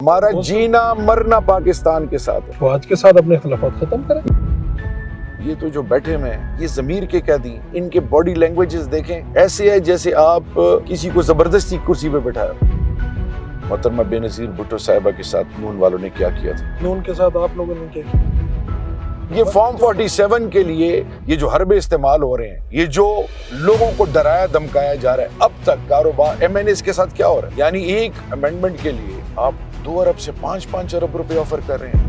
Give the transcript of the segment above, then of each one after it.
ہمارا جینا مرنا پاکستان کے ساتھ ہے۔ فوج کے ساتھ اپنے اختلافات ختم کریں۔ یہ تو جو بیٹھے ہوئے ہیں یہ ضمیر کے قیدی، ان کے باڈی لینگویجز دیکھیں، ایسے ہے جیسے آپ کسی کو زبردستی کرسی پہ بٹھایا۔ محترمہ بے نظیر بھٹو صاحبہ کے ساتھ نون والوں نے کیا کیا تھا؟ نون کے ساتھ آپ لوگوں نے کیا کیا؟ یہ فارم 47 کے لیے یہ جو حربے استعمال ہو رہے ہیں، یہ جو لوگوں کو ڈرایا دھمکایا جا رہا ہے، اب تک کاروبار ایم این ایس کے ساتھ کیا ہو رہا ہے؟ یعنی ایک امینڈمنٹ کے لیے آپ 2 ارب سے 5 ارب روپے آفر کر رہے ہیں۔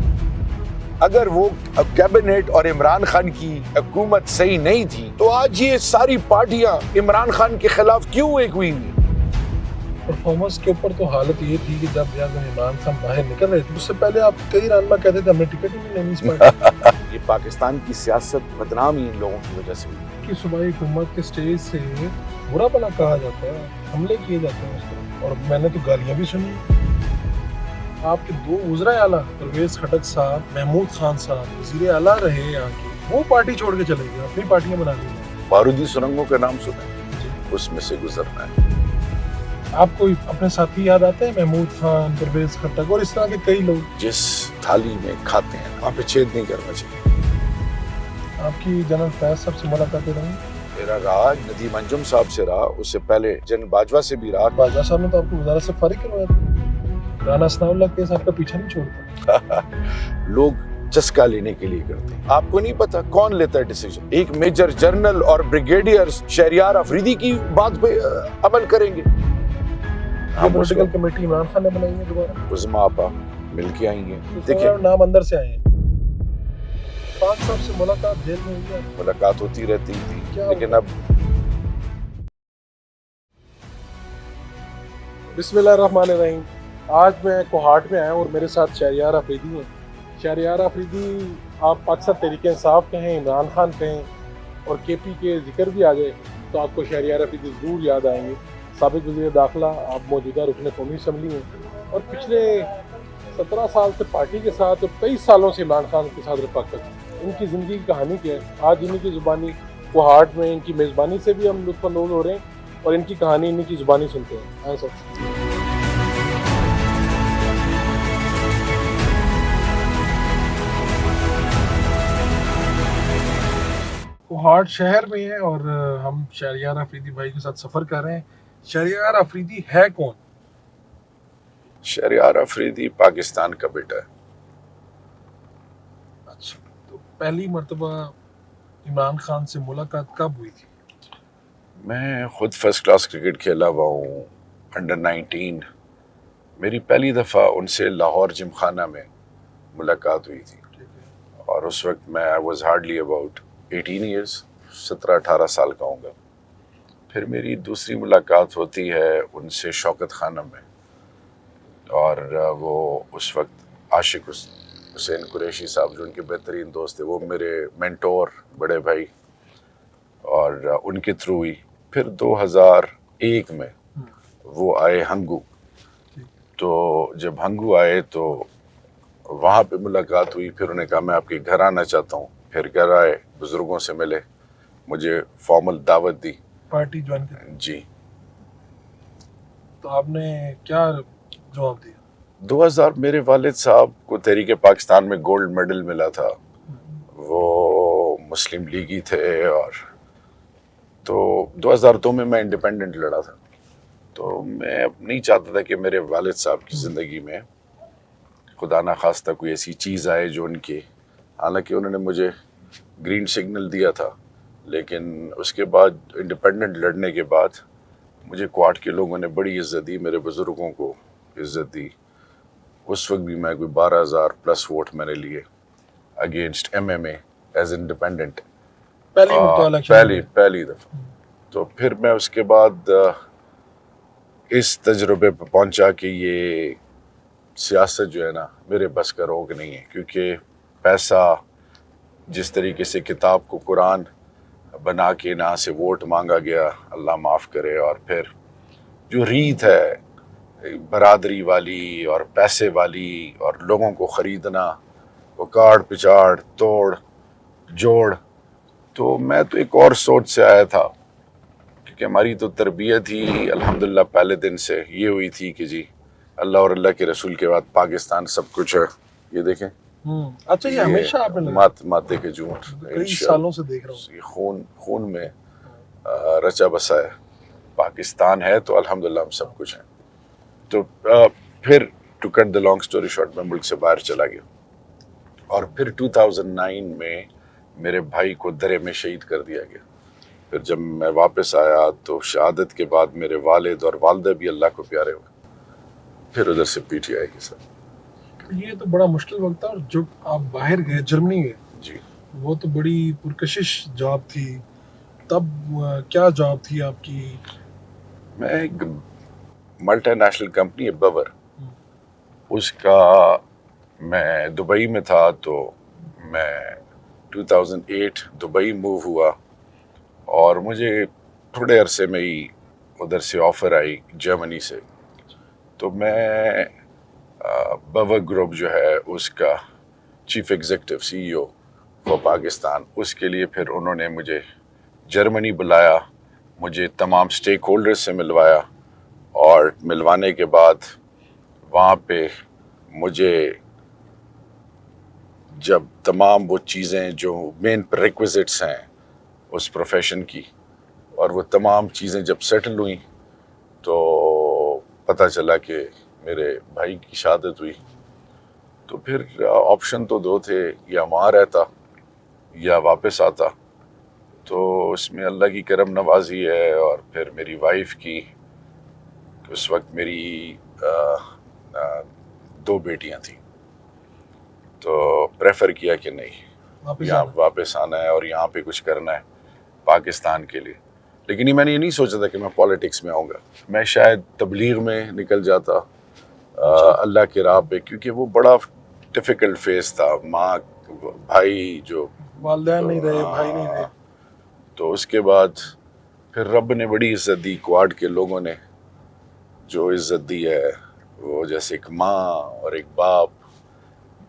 اگر وہ کیبنٹ اور عمران خان کی حکومت صحیح نہیں تھی تو آج یہ ساری پارٹیاں عمران خان کے خلاف کیوں ایک ہوئی ہوئی؟ پرفارمنس کے اوپر تو حالت یہ تھی کہ جب عمران خان باہر نکل رہے تھے اس سے پہلے آپ کئی رانما کہتے تھے ہمیں ٹکٹ ہی نہیں لینی اس پارٹی یہ پاکستان کی سیاست بدنام ہی ان لوگوں کی وجہ سے ہوئی کی صوبائی حکومت کے سٹیج سے برا بھلا کہا جاتا ہے، حملے کیے جاتے ہیں اس طرح، اور میں نے تو گالیاں بھی سنی۔ آپ کے 2 وزراء اعلیٰ پرویز خٹک صاحب، محمود خان صاحب وزیر اعلیٰ رہے یہاں کے، وہ پارٹی چھوڑ کے چلے گئے، اپنی پارٹیاں بنا لی۔ بارودی سرنگوں کا نام سنا، اس میں سے گزرنا ہے۔ آپ کو اپنے ساتھی یاد آتے ہیں؟ محمود خان، پرویز خٹک اور اس طرح کے کئی لوگ۔ جس تھالی میں کھاتے ہیں وہاں پہ چھید نہیں کرنا چاہیے۔ آپ کی جنرل فیض صاحب سے ملاقاتیں رہی؟ میرا رہا ندیم انجم صاحب سے رہا، اس سے پہلے جنرل باجوہ سے بھی رہا۔ باجوہ صاحب نے تو آپ کو وزارت سے فارغ کروایا تھا۔ رانا ثناء اللہ کیس آپ کا پیچھا نہیں چھوڑتا۔ لوگ چسکا لینے کے لیے کرتے ہیں۔ آپ کو نہیں پتا کون لیتا ہے ڈیسیجن؟ ایک میجر جنرل اور بریگیڈیئر شہریار افریدی کی بات پہ عمل کریں گے۔ یہ پولیٹیکل کمیٹی عمران خان نے بنائی ہے دوبارہ، عظما آپا مل کے آئی ہیں۔ دیکھیں نام اندر سے آئے ہیں۔ پاک صاحب سے ملاقات جیل میں ہوئی ہے؟ ملاقات ہوتی رہتی تھی لیکن اب بسم اللہ الرحمن الرحیم۔ آج میں کوہاٹ میں آیا ہوں اور میرے ساتھ شہریار افریدی ہیں۔ شہریار افریدی، آپ اکثر تحریک انصاف کہیں، عمران خان کہیں اور کے پی کے ذکر بھی آ جائے تو آپ کو شہریار افریدی ضرور یاد آئیں گے۔ سابق وزیر داخلہ، آپ موجودہ رکن قومی اسمبلی ہیں اور پچھلے 17 سال سے پارٹی کے ساتھ اور 23 سالوں سے عمران خان کے ساتھ رفاقت۔ ان کی زندگی کی کہانی کیا ہے؟ آج انہی کی زبانی کوہاٹ میں ان کی میزبانی سے بھی ہم لطف اندوز ہو رہے ہیں اور ان کی کہانی انہی کی زبانی سنتے ہیں۔ آئیں سر۔ کوہاٹ شہر میں ہے اور ہم شہریار افریدی بھائی کے ساتھ سفر کر رہے ہیں۔ شہریار افریدی ہے کون؟ شہریار افریدی پاکستان کا بیٹا ہے۔ اچھا، تو پہلی مرتبہ عمران خان سے ملاقات کب ہوئی تھی؟ میں خود فرسٹ کلاس کرکٹ کھیلا ہوا ہوں، انڈر 19۔ میری پہلی دفعہ ان سے لاہور جم خانہ میں ملاقات ہوئی تھی اور اس وقت میں I was hardly about 18 years، 17-18 سال کا ہوں گا۔ پھر میری دوسری ملاقات ہوتی ہے ان سے شوکت خانہ میں، اور وہ اس وقت عاشق حسین قریشی صاحب جو ان کے بہترین دوست تھے، وہ میرے مینٹور بڑے بھائی، اور ان کے تھرو ہوئی۔ پھر 2001 میں وہ آئے ہنگو، تو جب ہنگو آئے تو وہاں پہ ملاقات ہوئی۔ پھر انہیں کہا میں آپ کے گھر آنا چاہتا ہوں، پھر گھر آئے، بزرگوں سے ملے، مجھے فارمل دعوت دی، پارٹی جوائن کی؟ جی۔ تو آپ نے کیا جواب دیا؟ 2000 میرے والد صاحب کو تحریک پاکستان میں گولڈ میڈل ملا تھا، وہ مسلم لیگی تھے، اور تو 2002 میں انڈیپینڈنٹ لڑا تھا۔ تو میں اب نہیں چاہتا تھا کہ میرے والد صاحب کی زندگی میں خدا نخواستہ کوئی ایسی چیز آئے جو ان کی، حالانکہ انہوں نے مجھے گرین سگنل دیا تھا، لیکن اس کے بعد انڈیپینڈنٹ لڑنے کے بعد مجھے کوہاٹ کے لوگوں نے بڑی عزت دی، میرے بزرگوں کو عزت دی۔ اس وقت بھی میں کوئی 12,000 پلس ووٹ میں نے لیے اگینسٹ ایم ایم اے ایز انڈیپینڈنٹ، پہلی دفعہ۔ تو پھر میں اس کے بعد اس تجربے پہ پہنچا کہ یہ سیاست جو ہے نا میرے بس کا روگ نہیں ہے، کیونکہ پیسہ جس طریقے سے کتاب کو قرآن بنا کے یہاں سے ووٹ مانگا گیا، اللہ معاف کرے، اور پھر جو ریت ہے برادری والی اور پیسے والی اور لوگوں کو خریدنا، وہ کاڑ پچاڑ توڑ جوڑ، تو میں تو ایک اور سوچ سے آیا تھا، کیونکہ ہماری تو تربیت ہی الحمدللہ پہلے دن سے یہ ہوئی تھی کہ جی اللہ اور اللہ کے رسول کے بعد پاکستان سب کچھ ہے. یہ دیکھیں اچھا یہ ہمیشہ آپ نے ماتے کے جھوٹ کئی سالوں سے دیکھ رہا ہوں. یہ خون میں رچا بسا ہے. پاکستان ہے تو الحمدللہ ہم سب کچھ ہیں. تو پھر to cut the long story short میں ملک سے باہر چلا گیا اور پھر 2009 میں میرے بھائی کو درے میں شہید کر دیا گیا. پھر جب میں واپس آیا تو شہادت کے بعد میرے والد اور والدہ بھی اللہ کو پیارے ہوئے. پھر ادھر سے پی ٹی آئی کے ساتھ. یہ تو بڑا مشکل وقت تھا. اور جب آپ باہر گئے جرمنی گئے جی وہ تو بڑی پرکشش جاب تھی. تب کیا جاب تھی آپ کی؟ میں ایک ملٹی نیشنل کمپنی ہے بور، اس کا میں دبئی میں تھا. تو میں 2008 دبئی موو ہوا اور مجھے تھوڑے عرصے میں ہی ادھر سے آفر آئی جرمنی سے. تو میں بور گروپ جو ہے اس کا chief executive CEO for Pakistan, اس کے لیے پھر انہوں نے مجھے جرمنی بلایا، مجھے تمام سٹیک ہولڈر سے ملوایا اور ملوانے کے بعد وہاں پہ مجھے جب تمام وہ چیزیں جو مین پریکوزٹس ہیں اس پروفیشن کی اور وہ تمام چیزیں جب سیٹل ہوئیں تو پتہ چلا کہ میرے بھائی کی شہادت ہوئی. تو پھر آپشن تو دو تھے، یا وہاں رہتا یا واپس آتا. تو اس میں اللہ کی کرم نوازی ہے اور پھر میری وائف کی. اس وقت میری 2 بیٹیاں تھیں تو پریفر کیا کہ نہیں یہاں واپس آنا ہے اور یہاں پہ کچھ کرنا ہے پاکستان کے لیے. لیکن میں نے یہ نہیں سوچا تھا کہ میں پالیٹکس میں آؤں گا. میں شاید تبلیغ میں نکل جاتا اللہ کی راہ پہ، کیونکہ وہ بڑا ڈیفیکلٹ فیز تھا. ماں بھائی جو والدین نہیں رہے، بھائی نہیں رہے. تو اس کے بعد پھر رب نے بڑی عزت دی. کوارڈ کے لوگوں نے جو عزت دی ہے وہ جیسے ایک ماں اور ایک باپ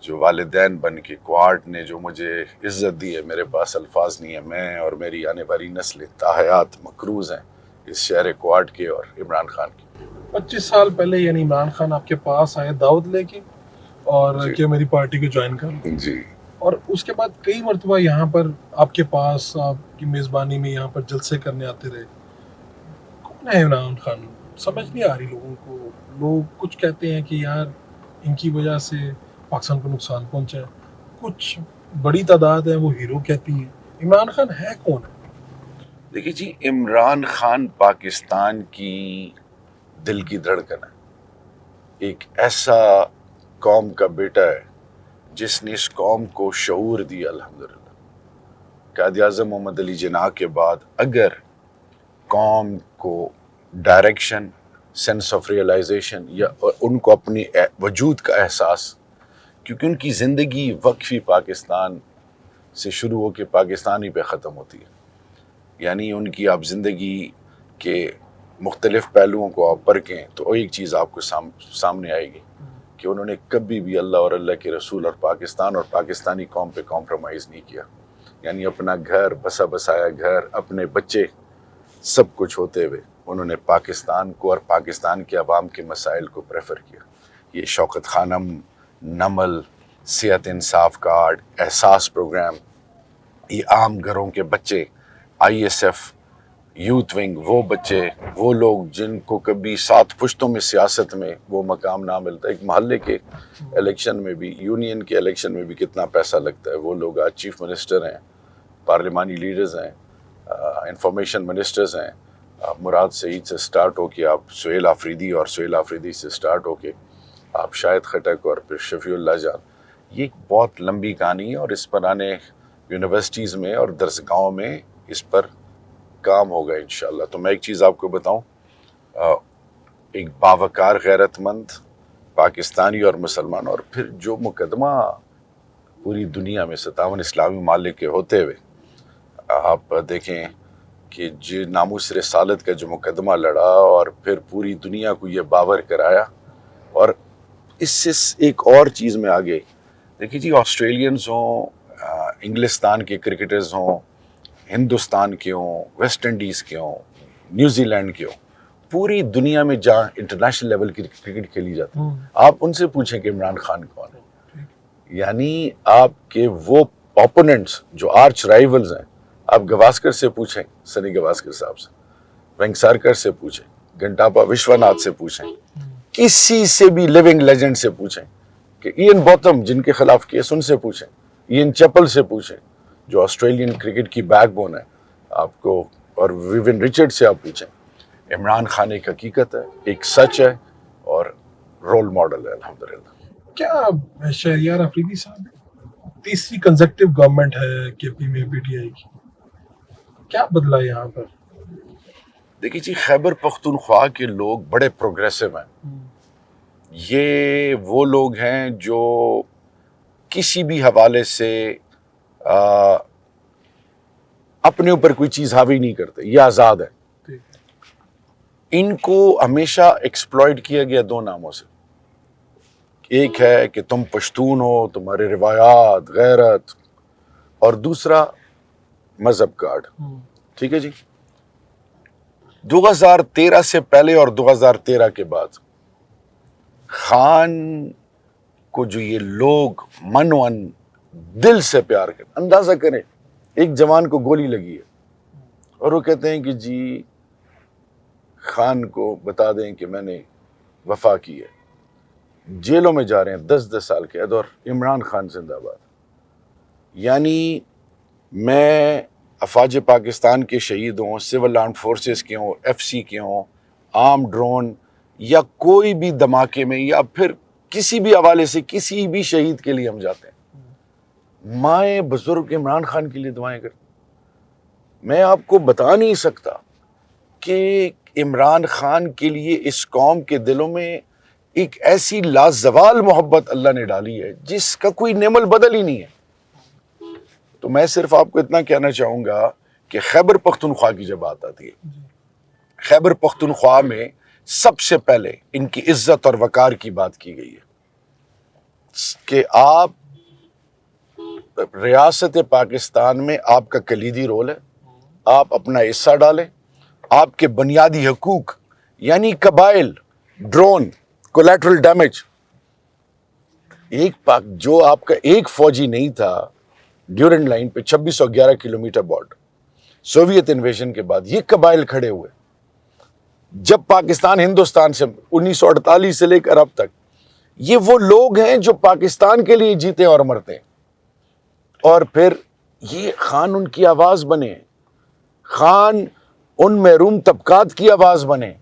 جو والدین بن کے کوارڈ نے جو مجھے عزت دی ہے، میرے پاس الفاظ نہیں ہے. میں اور میری آنے والی نسلیں تاحیات مقروض ہیں اس شہر کوارڈ کے اور عمران خان کی. 25 سال پہلے یعنی عمران خان آپ کے پاس آئے دعوت لے کے اور کہ میری پارٹی کو جوائن کر لوں. جی. اور اس کے بعد کئی مرتبہ یہاں پر آپ کے پاس آپ کی میزبانی میں یہاں پر جلسے کرنے آتے رہے. کون ہے عمران خان؟ سمجھ نہیں آ رہی لوگوں کو. لوگ کچھ کہتے ہیں کہ یار ان کی وجہ سے پاکستان کو نقصان پہنچا ہے، کچھ بڑی تعداد ہے وہ ہیرو کہتی ہیں. عمران خان ہے کون ہے؟ دیکھیے جی، عمران خان پاکستان کی دل کی دھڑکن ہے. ایک ایسا قوم کا بیٹا ہے جس نے اس قوم کو شعور دیا. الحمدللہ قائد اعظم محمد علی جناح کے بعد اگر قوم کو ڈائریکشن، سینس آف ریئلائزیشن یا ان کو اپنی وجود کا احساس، کیونکہ ان کی زندگی وقفی پاکستان سے شروع ہو کے پاکستان ہی پہ ختم ہوتی ہے. یعنی ان کی آپ زندگی کے مختلف پہلوؤں کو آپ پرکھیں تو ایک چیز آپ کو سامنے آئے گی کہ انہوں نے کبھی بھی اللہ اور اللہ کے رسول اور پاکستان اور پاکستانی قوم پہ کمپرومائز نہیں کیا. یعنی اپنا گھر، بسا بسایا گھر، اپنے بچے، سب کچھ ہوتے ہوئے انہوں نے پاکستان کو اور پاکستان کے عوام کے مسائل کو پریفر کیا. یہ شوکت خانم، نمل، صحت انصاف کارڈ، احساس پروگرام، یہ عام گھروں کے بچے، ISF، یوتھ ونگ، وہ بچے، وہ لوگ جن کو کبھی 7 پشتوں میں سیاست میں وہ مقام نہ ملتا. ایک محلے کے الیکشن میں بھی، یونین کے الیکشن میں بھی کتنا پیسہ لگتا ہے. وہ لوگ آج چیف منسٹر ہیں، پارلیمانی لیڈرز ہیں، انفارمیشن منسٹرز ہیں. مراد سعید سے سٹارٹ ہو کے آپ سہیل آفریدی، اور سہیل آفریدی سے سٹارٹ ہو کے آپ شاہد خٹک اور پھر شفیع اللہ جان. یہ ایک بہت لمبی کہانی ہے اور اس پر آنے یونیورسٹیز میں اور درسگاہوں میں اس پر کام ہوگا انشاءاللہ. تو میں ایک چیز آپ کو بتاؤں، ایک باوقار غیرت مند پاکستانی اور مسلمان، اور پھر جو مقدمہ پوری دنیا میں 57 اسلامی ممالک کے ہوتے ہوئے آپ دیکھیں کہ جو ناموس رسالت کا جو مقدمہ لڑا اور پھر پوری دنیا کو یہ باور کرایا. اور اس سے ایک اور چیز میں آگے دیکھیے جی، آسٹریلینز ہوں، انگلستان کے کرکٹرز ہوں، ہندوستان کے ہوں، ویسٹ انڈیز کے ہوں، نیوزی لینڈ کے ہوں، پوری دنیا میں جہاں انٹرنیشنل لیول کی کرکٹ کھیلی جاتی ہے آپ ان سے پوچھیں کہ عمران خان کون ہے. یعنی آپ کے وہ اوپوننٹس جو آرچ رائیولز ہیں، آپ گواسکر سے پوچھیں، سنی گواسکر صاحب سے، وینگسارکر سے پوچھیں، گھنٹاپا وشوناتھ سے پوچھیں، کسی سے بھی لیونگ لیجنڈ سے پوچھیں، کہ ایئن بوتھم جن کے خلاف کیس، ان سے پوچھیں، ایئن چیپل سے پوچھیں جو آسٹریلین کرکٹ کی بیک بون ہے آپ کو، اور ویون رچرڈ سے آپ پوچھیں. عمران خان ایک حقیقت ہے، ایک سچ ہے، اور رول ماڈل ہے الحمدللہ. کیا شہریار افریدی صاحب تیسری کنزیکٹو گورنمنٹ ہے کے پی میں پی ٹی آئی کی، کیا بدلا یہاں پر؟ دیکھیے جی، خیبر پختونخوا کے لوگ بڑے پروگریسو ہیں. یہ وہ لوگ ہیں جو کسی بھی حوالے سے اپنے اوپر کوئی چیز حاوی نہیں کرتے، یہ آزاد ہے. ان کو ہمیشہ ایکسپلائٹ کیا گیا دو ناموں سے. ایک ہے کہ تم پشتون ہو، تمہارے روایات، غیرت، اور دوسرا مذہب کارڈ. ٹھیک ہے جی. 2013 سے پہلے اور 2013 کے بعد خان کو جو یہ لوگ من و دل سے پیار کریں، اندازہ کریں ایک جوان کو گولی لگی ہے اور وہ کہتے ہیں کہ جی خان کو بتا دیں کہ میں نے وفا کی ہے. جیلوں میں جا رہے ہیں 10 سال قید، اور عمران خان زندہ باد. یعنی میں افواج پاکستان کے شہید ہوں، سول آرمڈ فورسز کے ہوں، ایف سی کے ہوں، آرم ڈرون یا کوئی بھی دھماکے میں یا پھر کسی بھی حوالے سے کسی بھی شہید کے لیے ہم جاتے ہیں. مائیں بزرگ عمران خان کے لیے دعائیں کرتے. میں آپ کو بتا نہیں سکتا کہ عمران خان کے لیے اس قوم کے دلوں میں ایک ایسی لازوال محبت اللہ نے ڈالی ہے جس کا کوئی نعم البدل ہی نہیں ہے. تو میں صرف آپ کو اتنا کہنا چاہوں گا کہ خیبر پختونخوا کی جب بات آتی ہے، خیبر پختونخوا میں سب سے پہلے ان کی عزت اور وقار کی بات کی گئی ہے کہ آپ ریاست پاکستان میں آپ کا کلیدی رول ہے، آپ اپنا حصہ ڈالیں. آپ کے بنیادی حقوق یعنی قبائل، ڈرون، کولیٹرل ڈیمیج، جو آپ کا ایک فوجی نہیں تھا ڈیورنڈ لائن پہ 2611 کلومیٹر بارڈر، سوویت انویژن کے بعد یہ قبائل کھڑے ہوئے. جب پاکستان ہندوستان سے 1948 سے لے کر اب تک، یہ وہ لوگ ہیں جو پاکستان کے لیے جیتے اور مرتے ہیں. اور پھر یہ خان ان کی آواز بنے، خان ان محروم طبقات کی آواز بنے.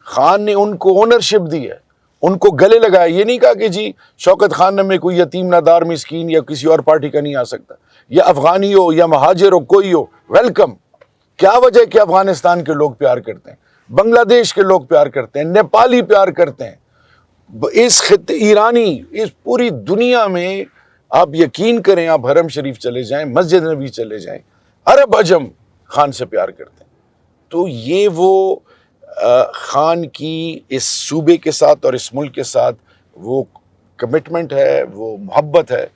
خان نے ان کو اونرشپ دی ہے، ان کو گلے لگایا. یہ نہیں کہا کہ جی شوکت خان میں کوئی یتیم نادار مسکین یا کسی اور پارٹی کا نہیں آ سکتا، یا افغانی ہو یا مہاجر ہو، کوئی ہو، ویلکم. کیا وجہ ہے کہ افغانستان کے لوگ پیار کرتے ہیں، بنگلہ دیش کے لوگ پیار کرتے ہیں، نیپالی پیار کرتے ہیں، اس خطے ایرانی، اس پوری دنیا میں آپ یقین کریں، آپ حرم شریف چلے جائیں، مسجد نبی چلے جائیں، عرب عجم خان سے پیار کرتے ہیں. تو یہ وہ خان کی اس صوبے کے ساتھ اور اس ملک کے ساتھ وہ کمٹمنٹ ہے، وہ محبت ہے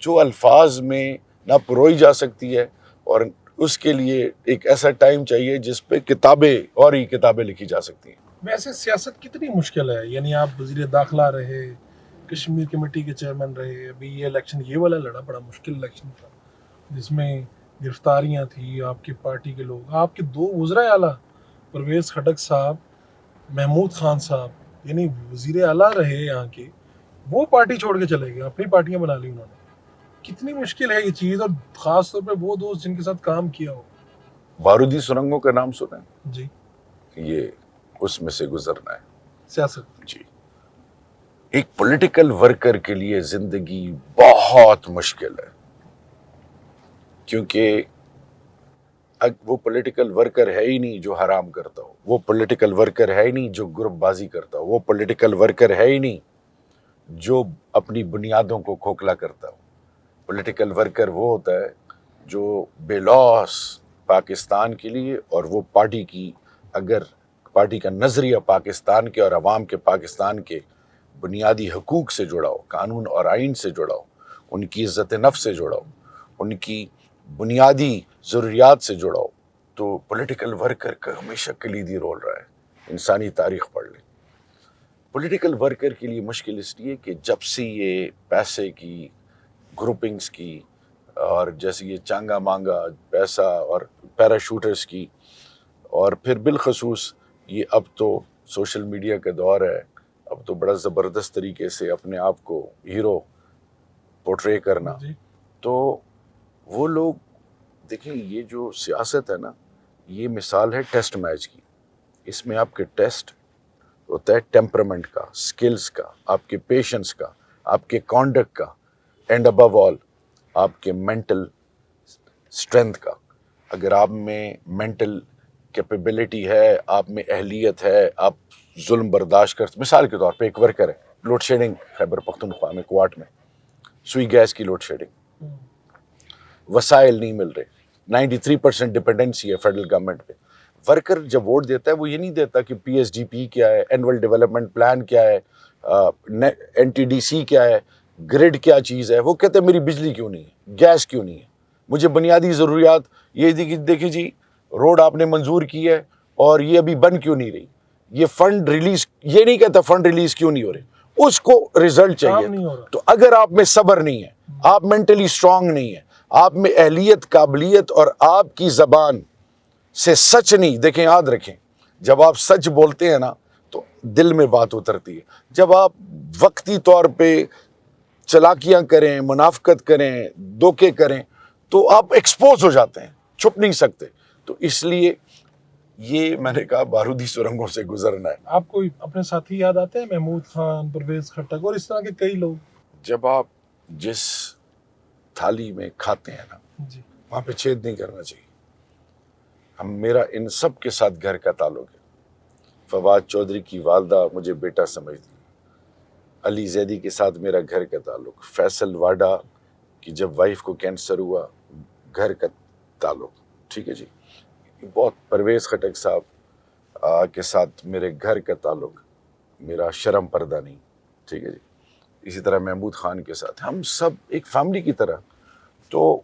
جو الفاظ میں نہ پروئی جا سکتی ہے. اور اس کے لیے ایک ایسا ٹائم چاہیے جس پہ کتابیں اور ہی کتابیں لکھی جا سکتی ہیں. ویسے سیاست کتنی مشکل ہے؟ یعنی آپ وزیر داخلہ رہے، کشمیر کمیٹی کے چیئرمین رہے، ابھی یہ الیکشن یہ والا لڑا، بڑا مشکل الیکشن تھا جس میں گرفتاریاں تھیں. آپ کی پارٹی کے لوگ، آپ کے دو وزرائے اعلیٰ پرویز خٹک صاحب، محمود خان صاحب، یعنی وزیر اعلیٰ رہے یہاں کے، وہ پارٹی چھوڑ کے چلے گئے، اپنی پارٹیاں بنا لی انہوں نے. کتنی مشکل ہے یہ چیز، اور خاص طور پہ وہ دوست جن کے ساتھ کام کیا ہو. بارودی سرنگوں کا نام سنا ہے؟ جی، یہ اس میں سے گزرنا ہے. سیاست. جی، ایک پولیٹیکل ورکر کے لیے زندگی بہت مشکل ہے، کیونکہ وہ پولیٹیکل ورکر ہے ہی نہیں جو حرام کرتا ہو، وہ پولیٹیکل ورکر ہے ہی نہیں جو گروپ بازی کرتا ہو، وہ پولیٹیکل ورکر ہے ہی نہیں جو اپنی بنیادوں کو کھوکھلا کرتا ہو. پولیٹیکل ورکر وہ ہوتا ہے جو بے لوث پاکستان کے لیے اور وہ پارٹی کی، اگر پارٹی کا نظریہ پاکستان کے اور عوام کے پاکستان کے بنیادی حقوق سے جڑا ہو، قانون اور آئین سے جڑا ہو، ان کی عزت نفس سے جڑا ہو، ان کی بنیادی ضروریات سے جڑا ہو، تو پولیٹیکل ورکر کا ہمیشہ کلیدی رول رہا ہے. انسانی تاریخ پڑھ لیں. پولیٹیکل ورکر کے لیے مشکل اس لیے کہ جب سے یہ پیسے کی گروپنگز کی اور جیسے یہ چانگا مانگا پیسہ اور پیراشوٹرز کی، اور پھر بالخصوص یہ اب تو سوشل میڈیا کا دور ہے، اب تو بڑا زبردست طریقے سے اپنے آپ کو ہیرو پورٹرے کرنا. جی تو وہ لوگ دیکھیں، یہ جو سیاست ہے نا، یہ مثال ہے ٹیسٹ میچ کی. اس میں آپ کے ٹیسٹ ہوتا ہے ٹیمپرمنٹ کا، سکلز کا، آپ کے پیشنس کا، آپ کے کانڈکٹ کا، اینڈ ابو آل آپ کے مینٹل اسٹرینتھ کا. اگر آپ میں مینٹل کیپیبلٹی ہے، آپ میں اہلیت ہے، آپ ظلم برداشت کر، مثال کے طور پہ ایک ورکر ہے، لوڈ شیڈنگ خیبر پختونخوا میں کوارٹ میں سوئی گیس کی لوڈ شیڈنگ، وسائل نہیں مل رہے، 93% ڈپینڈنسی ہے فیڈرل گورنمنٹ پہ. ورکر جب ووٹ دیتا ہے وہ یہ نہیں دیتا کہ پی ایس ڈی پی کیا ہے، اینول ڈیولپمنٹ پلان کیا ہے، این ٹی ڈی سی کیا ہے، گریڈ کیا چیز ہے. وہ کہتے ہیں میری بجلی کیوں نہیں ہے، گیس کیوں نہیں ہے، مجھے بنیادی ضروریات یہ دیکھیں جی روڈ آپ نے منظور کی ہے اور یہ ابھی بن کیوں نہیں رہی، یہ فنڈ ریلیز، یہ نہیں کہتا فنڈ ریلیز کیوں نہیں ہو رہے، اس کو ریزلٹ چاہیے. نہیں ہو رہا. تو اگر آپ میں صبر نہیں ہے، آپ مینٹلی اسٹرانگ نہیں ہے، آپ میں اہلیت، قابلیت اور آپ کی زبان سے سچ نہیں، دیکھیں یاد رکھیں، جب آپ سچ بولتے ہیں نا تو دل میں بات اترتی ہے. جب آپ وقتی طور پہ چلاکیاں کریں، منافقت کریں، دھوکے کریں تو آپ ایکسپوز ہو جاتے ہیں، چھپ نہیں سکتے. تو اس لیے یہ میں نے کہا بارودی سرنگوں سے گزرنا ہے. آپ کو اپنے ساتھی یاد آتے ہیں، محمود خان، پرویز خٹک اور اس طرح کے کئی لوگ؟ جب آپ جس تھالی میں کھاتے ہیں نا جی وہاں پہ چھید نہیں کرنا چاہیے. میرا ان سب کے ساتھ گھر کا تعلق ہے. فواد چودھری کی والدہ مجھے بیٹا سمجھتی، علی زیدی کے ساتھ میرا گھر کا تعلق، فیصل واڈا کی جب وائف کو کینسر ہوا گھر کا تعلق، ٹھیک ہے جی. بہت پرویز خٹک صاحب کے ساتھ میرے گھر کا تعلق، میرا شرم پردہ نہیں، ٹھیک ہے جی. اسی طرح محمود خان کے ساتھ ہم سب ایک فیملی کی طرح. تو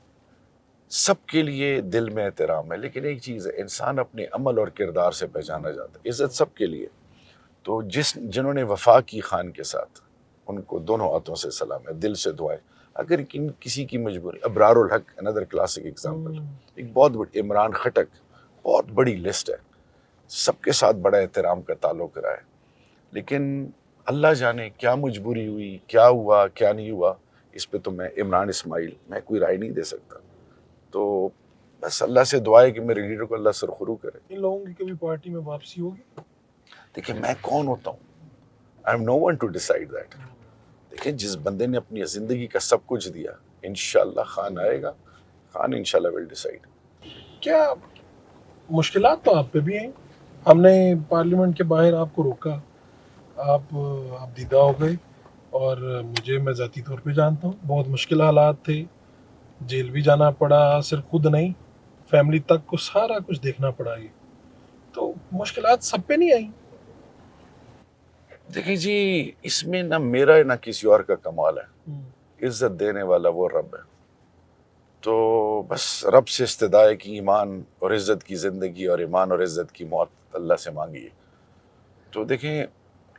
سب کے لیے دل میں احترام ہے، لیکن ایک چیز ہے، انسان اپنے عمل اور کردار سے پہچانا جاتا ہے. عزت سب کے لیے. تو جنہوں نے وفا کی خان کے ساتھ، ان کو دونوں ہاتھوں سے سلام ہے، دل سے دعائیں. اگر کسی کی مجبوری، ابرار الحق اندر کلاسک ایگزامپل، ایک بہت بڑی، عمران خٹک، بہت بڑی لسٹ ہے، سب کے ساتھ بڑا احترام کا تعلق رہا ہے. لیکن اللہ جانے کیا مجبوری ہوئی، کیا ہوا، کیا نہیں ہوا، اس پہ تو میں عمران اسماعیل میں کوئی رائے نہیں دے سکتا. تو بس اللہ سے دعا ہے کہ میرے لیڈر کو اللہ سرخرو کرے. ان لوگوں کی کبھی پارٹی میں واپسی ہوگی؟ دیکھیں میں کون ہوتا ہوں، I am no one to decide that. دیکھیں جس بندے نے اپنی زندگی کا سب کچھ دیا، انشاءاللہ خان آئے گا، خان انشاءاللہ ول ڈیسائیڈ. کیا مشکلات تو آپ پہ بھی ہیں؟ ہم نے پارلیمنٹ کے باہر آپ کو روکا، آپ دیدہ ہو گئے، اور میں ذاتی طور پہ جانتا ہوں بہت مشکل حالات تھے، جیل بھی جانا پڑا، صرف خود نہیں فیملی تک کو سارا کچھ دیکھنا پڑا. یہ تو مشکلات سب پہ نہیں آئیں؟ دیکھیں جی اس میں نہ میرا نہ کسی اور کا کمال ہے، عزت دینے والا وہ رب ہے. تو بس رب سے استدعا ہے کہ ایمان اور عزت کی زندگی اور ایمان اور عزت کی موت اللہ سے مانگیے. تو دیکھیں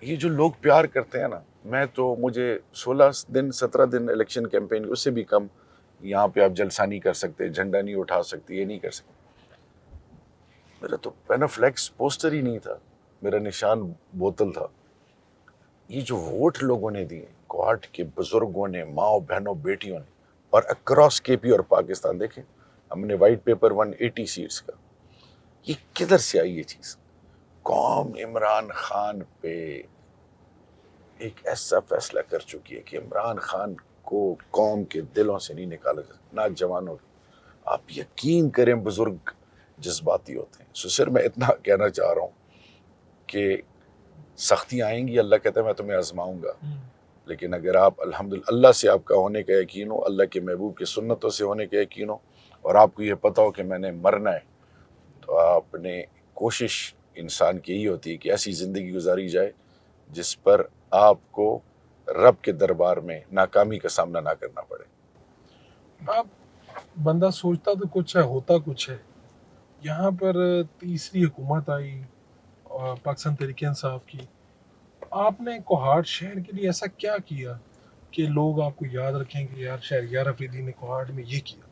یہ جو لوگ پیار کرتے ہیں نا، میں تو مجھے 16 دن 17 دن الیکشن کیمپین، اس سے بھی کم یہاں پہ آپ جلسہ نہیں کر سکتے، جھنڈا نہیں اٹھا سکتے، یہ نہیں کر سکتے. میرا تو پینافلیکس پوسٹر ہی نہیں تھا، میرا نشان بوتل تھا. یہ جو ووٹ لوگوں نے دیے، کوارٹ کے بزرگوں نے، ماؤں بہنوں بیٹیوں نے، اور اکراس کے پی اور پاکستان، دیکھیں ہم نے وائٹ پیپر 180 سیٹس کا، یہ کدھر سے آئی یہ چیز؟ قوم عمران خان پہ ایک ایسا فیصلہ کر چکی ہے کہ عمران خان کو قوم کے دلوں سے نہیں نکالا جا سکتا، نہ جوانوں کے. آپ یقین کریں بزرگ جذباتی ہوتے ہیں. سو صرف میں اتنا کہنا چاہ رہا ہوں کہ سختیاں آئیں گی، اللہ کہتا ہے میں تمہیں آزماؤں گا، لیکن اگر آپ الحمدللہ اللہ سے آپ کا ہونے کا یقین ہو، اللہ کے محبوب کی سنتوں سے ہونے کا یقین ہو، اور آپ کو یہ پتہ ہو کہ میں نے مرنا ہے، تو آپ نے کوشش انسان کی یہی ہوتی ہے کہ ایسی زندگی گزاری جائے جس پر آپ کو رب کے دربار میں ناکامی کا سامنا نہ کرنا پڑے. آپ بندہ سوچتا تو کچھ ہے، ہوتا کچھ ہے. یہاں پر تیسری حکومت آئی پاکستان تحریک انصاف کی، آپ نے کوہاٹ شہر کے لیے ایسا کیا کیا کہ لوگ آپ کو یاد رکھیں کہ یار شہریار افریدی نے کوہاٹ میں یہ کیا؟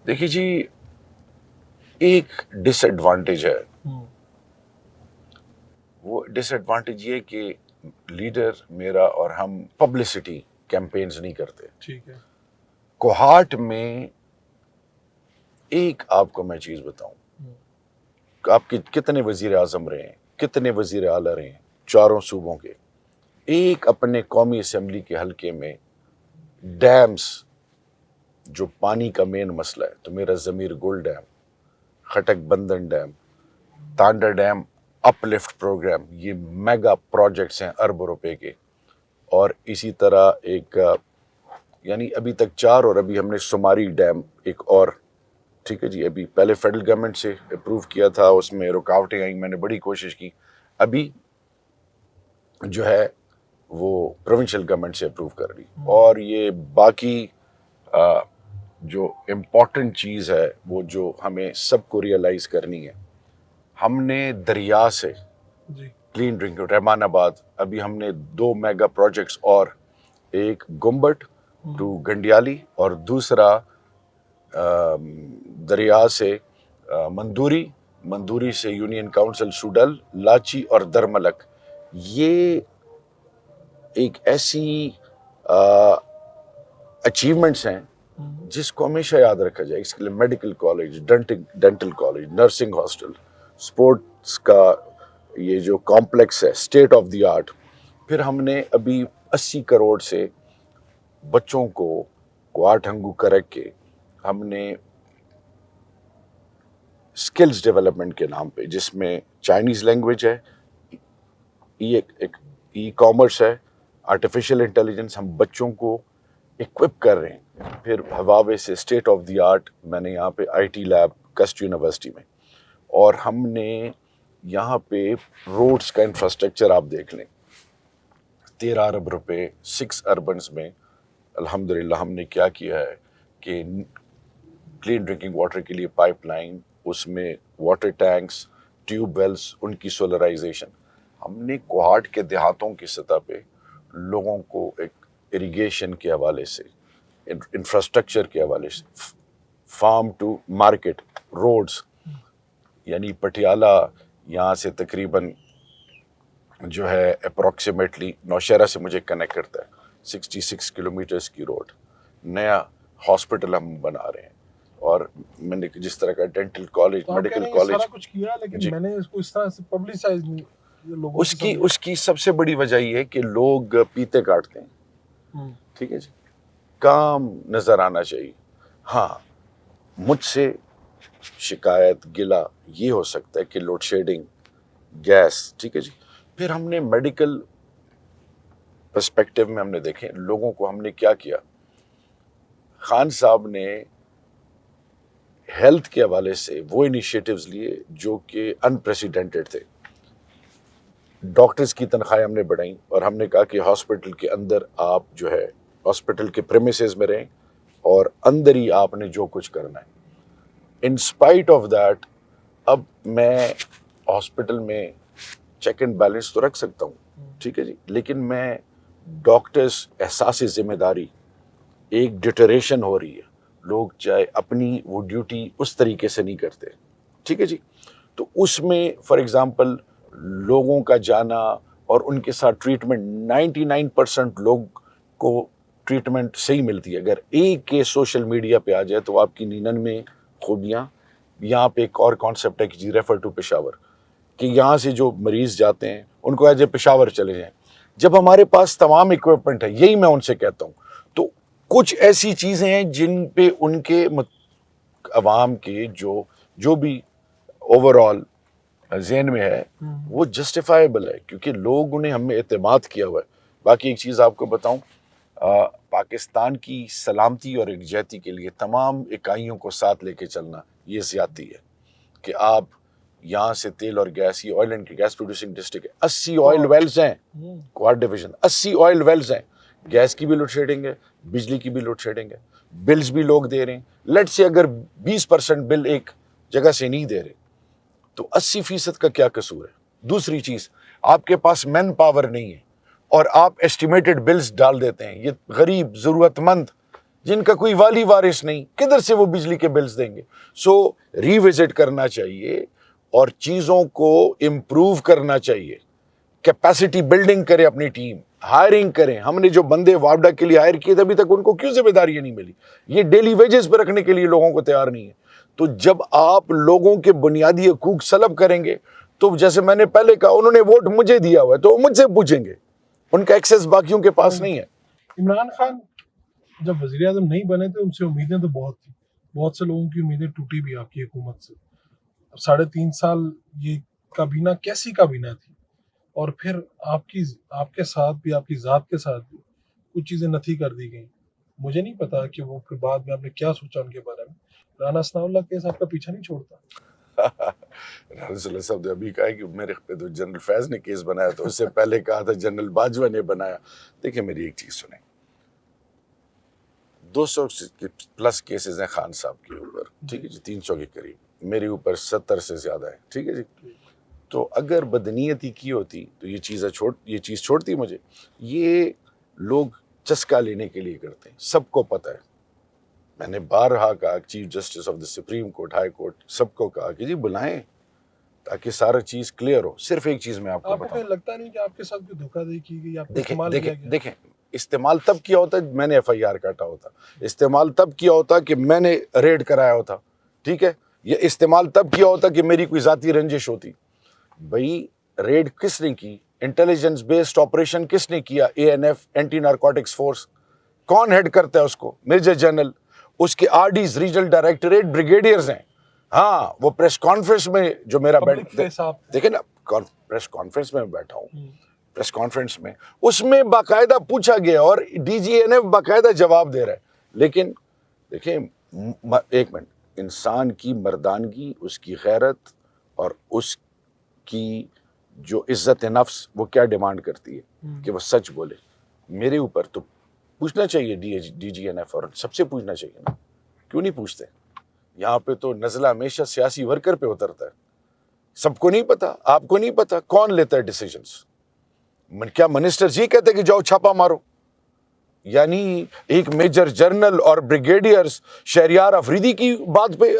دیکھیے جی، ایک ڈس ایڈوانٹیج ہے، وہ ڈس ایڈوانٹیج یہ کہ لیڈر میرا اور ہم پبلسٹی کیمپینز نہیں کرتے. ٹھیک ہے. کوہاٹ میں ایک آپ کو میں چیز بتاؤں، کہ آپ کے کتنے وزیر اعظم رہے ہیں، کتنے وزیر اعلیٰ رہے ہیں چاروں صوبوں کے، ایک اپنے قومی اسمبلی کے حلقے میں ڈیمز جو پانی کا مین مسئلہ ہے، تو میرا ضمیر گل ڈیم، خٹک بندن ڈیم، تانڈا ڈیم اپ لفٹ پروگرام، یہ میگا پروجیکٹس ہیں اربوں روپے کے. اور اسی طرح ایک یعنی ابھی تک 4، اور ابھی ہم نے سماری ڈیم ایک اور، ٹھیک ہے جی، ابھی پہلے فیڈرل گورنمنٹ سے اپروو کیا تھا، اس میں رکاوٹیں آئیں، میں نے بڑی کوشش کی، ابھی جو ہے وہ پروونشل گورنمنٹ سے اپروو کر لی. اور یہ باقی جو امپورٹنٹ چیز ہے وہ جو ہمیں سب کو ریئلائز کرنی ہے، ہم نے دریا سے کلین ڈرنک، رحمان آباد، ابھی ہم نے 2 میگا پروجیکٹس، اور ایک گمبٹ ٹو گنڈیالی، اور دوسرا دریا سے مندوری سے یونین کاؤنسل سوڈل، لاچی اور درملک. یہ ایک ایسی اچیومنٹس ہیں جس کو ہمیشہ یاد رکھا جائے. اس کے لیے medical college, dental college, nursing hostel, sports کا یہ جو کمپلیکس ہے اسٹیٹ آف دی آرٹ. پھر ہم نے ابھی 80 کروڑ سے بچوں کو کوہاٹ ہنگو کرک کے ہم نے اسکلز ڈیولپمنٹ کے نام پہ، جس میں چائنیز لینگویج ہے، ای کامرس ہے، آرٹیفیشل انٹیلیجنس، ہم بچوں کو اکوپ کر رہے ہیں. پھر ہواوے سے اسٹیٹ آف دی آرٹ میں نے یہاں پہ آئی ٹی لیب کسٹ یونیورسٹی میں، اور ہم نے یہاں پہ روڈز کا انفراسٹرکچر آپ دیکھ لیں، 13 ارب روپے 6 اربنز میں الحمدللہ ہم نے کیا کیا ہے کہ کلین ڈرنکنگ واٹر کے لیے پائپ لائن، اس میں واٹر ٹینکس، ٹیوب ویلز، ان کی سولرائزیشن. ہم نے کوہاٹ کے دیہاتوں کی سطح پہ لوگوں کو ایک اریگیشن کے حوالے سے، انفراسٹرکچر کے حوالے سے، فارم ٹو مارکیٹ، روڈز، یعنی پٹیالہ یہاں سے تقریباً جو ہے اپروکسیمیٹلی نوشہرہ سے مجھے کنیکٹ کرتا ہے، 66 کلومیٹرز کی روڈ. نیا ہاسپٹل ہم بنا رہے ہیں، اور میں نے جس طرح کا ڈینٹل کالج، میڈیکل کالج، سارا کچھ کیا، لیکن میں نے اس کو اس طرح سے پبلسائز نہیں. اس کی سب سے بڑی وجہ یہ ہے کہ لوگ پیتے کاٹتے ہیں، ٹھیک ہے جی، کام نظر آنا چاہیے. ہاں، مجھ سے شکایت گلا یہ ہو سکتا ہے کہ لوڈ شیڈنگ، گیس، ٹھیک ہے جی. پھر ہم نے میڈیکل پرسپیکٹو میں ہم نے دیکھیں لوگوں کو، ہم نے کیا کیا، خان صاحب نے ہیلتھ کے حوالے سے وہ انیشیٹوز لیے جو کہ انپریسیڈنٹڈ تھے. ڈاکٹرز کی تنخواہیں ہم نے بڑھائیں، اور ہم نے کہا کہ ہاسپٹل کے اندر آپ جو ہے ہاسپٹل کے پریمیسز میں رہیں، اور اندر ہی آپ نے جو کچھ کرنا ہے. ان اسپائٹ آف دیٹ، اب میں ہاسپٹل میں چیک اینڈ بیلنس تو رکھ سکتا ہوں، ٹھیک ہے جی، لیکن میں ڈاکٹرز احساس ذمہ داری، ایک ڈیٹریشن ہو رہی ہے، لوگ چاہے اپنی وہ ڈیوٹی اس طریقے سے نہیں کرتے، ٹھیک ہے جی. تو اس میں فار ایگزامپل لوگوں کا جانا اور ان کے ساتھ ٹریٹمنٹ، 99% لوگ کو ٹریٹمنٹ صحیح ملتی ہے. اگر ایک کیس سوشل میڈیا پہ آ جائے تو آپ کی 99 خوبیاں. یہاں پہ ایک اور کانسیپٹ ہے کہ جی ریفر ٹو پشاور، کہ یہاں سے جو مریض جاتے ہیں ان کو ایز اے پشاور چلے جائیں. جب ہمارے پاس تمام اکوپمنٹ ہے، یہی میں ان سے کہتا ہوں. تو کچھ ایسی چیزیں ہیں جن پہ ان کے عوام کے جو بھی اوور آل ذہن میں ہے وہ جسٹیفائیبل ہے، کیونکہ لوگوں نے ہمیں اعتماد کیا ہوا ہے. باقی ایک چیز آپ کو بتاؤں، پاکستان کی سلامتی اور یکجہتی کے لیے تمام اکائیوں کو ساتھ لے کے چلنا یہ زیادتی ہے کہ آپ یہاں سے تیل اور گیس، یہ oil and gas producing district ہے، 80 آئل ویلز ہیں کوہاٹ ڈویژن، 80 آئل ویلز ہیں. گیس کی بھی لوڈ شیڈنگ ہے، بجلی کی بھی لوڈ شیڈنگ ہے، بلز بھی لوگ دے رہے ہیں. لیٹ سے اگر 20% بل ایک جگہ سے نہیں دے رہے تو 80% کا کیا قصور ہے؟ دوسری چیز آپ کے پاس مین پاور نہیں ہے اور آپ ایسٹیمیٹڈ بلز ڈال دیتے ہیں. یہ غریب ضرورت مند جن کا کوئی والی وارث نہیں, کدھر سے وہ بجلی کے بلز دیں گے؟ سو ریوزٹ کرنا چاہیے اور چیزوں کو امپروو کرنا چاہیے. کیپیسٹی بلڈنگ کرے اپنی ٹیم, ہائرنگ کریں. ہم نے جو بندے وابڈا کے لیے ہائر کیے تھے ابھی تک ان کو کیوں ذمہ داریاں نہیں ملی؟ یہ ڈیلی ویجز پہ رکھنے کے لیے لوگوں کو تیار نہیں ہے. تو جب آپ لوگوں کے بنیادی حقوق سلب کریں گے تو جیسے میں نے پہلے کہا, انہوں نے ووٹ مجھے دیا ہوا ہے تو وہ مجھ سے پوچھیں گے, ان کا ایکسیس باقیوں کے پاس نہیں ہے. عمران خان جب وزیر اعظم نہیں بنے تھے ان سے امیدیں تو بہت تھیں, بہت سے لوگوں کی امیدیں ٹوٹی بھی آپ کی حکومت سے. اب 3.5 سال یہ کابینہ کیسی کابینہ تھی, اور پھر آپ کے ساتھ بھی, آپ کی ذات کے ساتھ بھی کچھ چیزیں نتھی کر دی گئیں. مجھے نہیں پتا کہ وہ پھر بعد میں آپ نے کیا سوچا ان کے بارے میں. رانا ثناء اللہ کیس آپ کا پیچھا نہیں چھوڑتا. رانا ثناء اللہ صاحب نے ابھی کہا کہ میرے پہ تو جنرل فیض نے کیس بنایا, تو اس سے پہلے کہا تھا جنرل باجوہ نے بنایا. دیکھیں میری ایک چیز سنیں, 200 پلس کیسز ہیں خان صاحب کے اوپر, ٹھیک ہے جی, 300 کے قریب, میرے اوپر 70 سے زیادہ ہے, ٹھیک ہے جی. تو اگر بدنیتی کی ہوتی تو یہ چیز چھوڑتی مجھے. یہ لوگ چسکا لینے کے لیے کرتے ہیں, سب کو پتہ ہے. میں نے بارہا کہا, chief justice of the supreme court, high court, سب کو کہا کہ جی بلائیں تاکہ سارا چیز کلیئر ہو. صرف ایک چیز میں آپ کو بتاؤں, لگتا نہیں کہ آپ کے ساتھ بھی دھوکہ دہی کی گئی, آپ کو استعمال کیا گیا؟ دیکھیں استعمال تب کیا ہوتا ہے میں نے ایف آئی آر کاٹا ہوتا, استعمال تب کیا ہوتا کہ میں نے ریڈ کرایا ہوتا, ٹھیک ہے. یہ استعمال تب کیا ہوتا کہ میری کوئی ذاتی رنجش ہوتی. بھائی ریڈ کس نے کی, انٹیلیجنس بیسڈ آپریشن کس نے کیا؟ A N F, anti narcotics force. کون ہیڈ کرتا ہے اس کو؟ Major general. اس کے R Ds regional directorate brigadiers ہیں. ہاں وہ پریس کانفرنس میں جو میرا دیکھیں نا, پریس کانفرنس میں بیٹھا ہوں, پریس کانفرنس میں اس میں باقاعدہ پوچھا گیا اور ڈی جی این ایف باقاعدہ جواب دے رہا ہے. لیکن دیکھیں ایک منٹ, انسان کی مردانگی, اس کی غیرت اور اس کی جو عزت نفس وہ کیا ڈیمانڈ کرتی ہے کہ وہ سچ بولے. میرے اوپر تو پوچھنا چاہیے ڈی جی این ایف, اور سب سے پوچھنا چاہیے نا, کیوں نہیں پوچھتے؟ یہاں پہ تو نزلہ ہمیشہ سیاسی ورکر پہ اترتا ہے. سب کو نہیں پتا, آپ کو نہیں پتا کون لیتا ہے ڈیسیجنز؟ کیا منسٹر یہ کہتے کہ جاؤ چھاپا مارو؟ یعنی ایک میجر جنرل اور بریگیڈیئرز شہریار افریدی کی بات پہ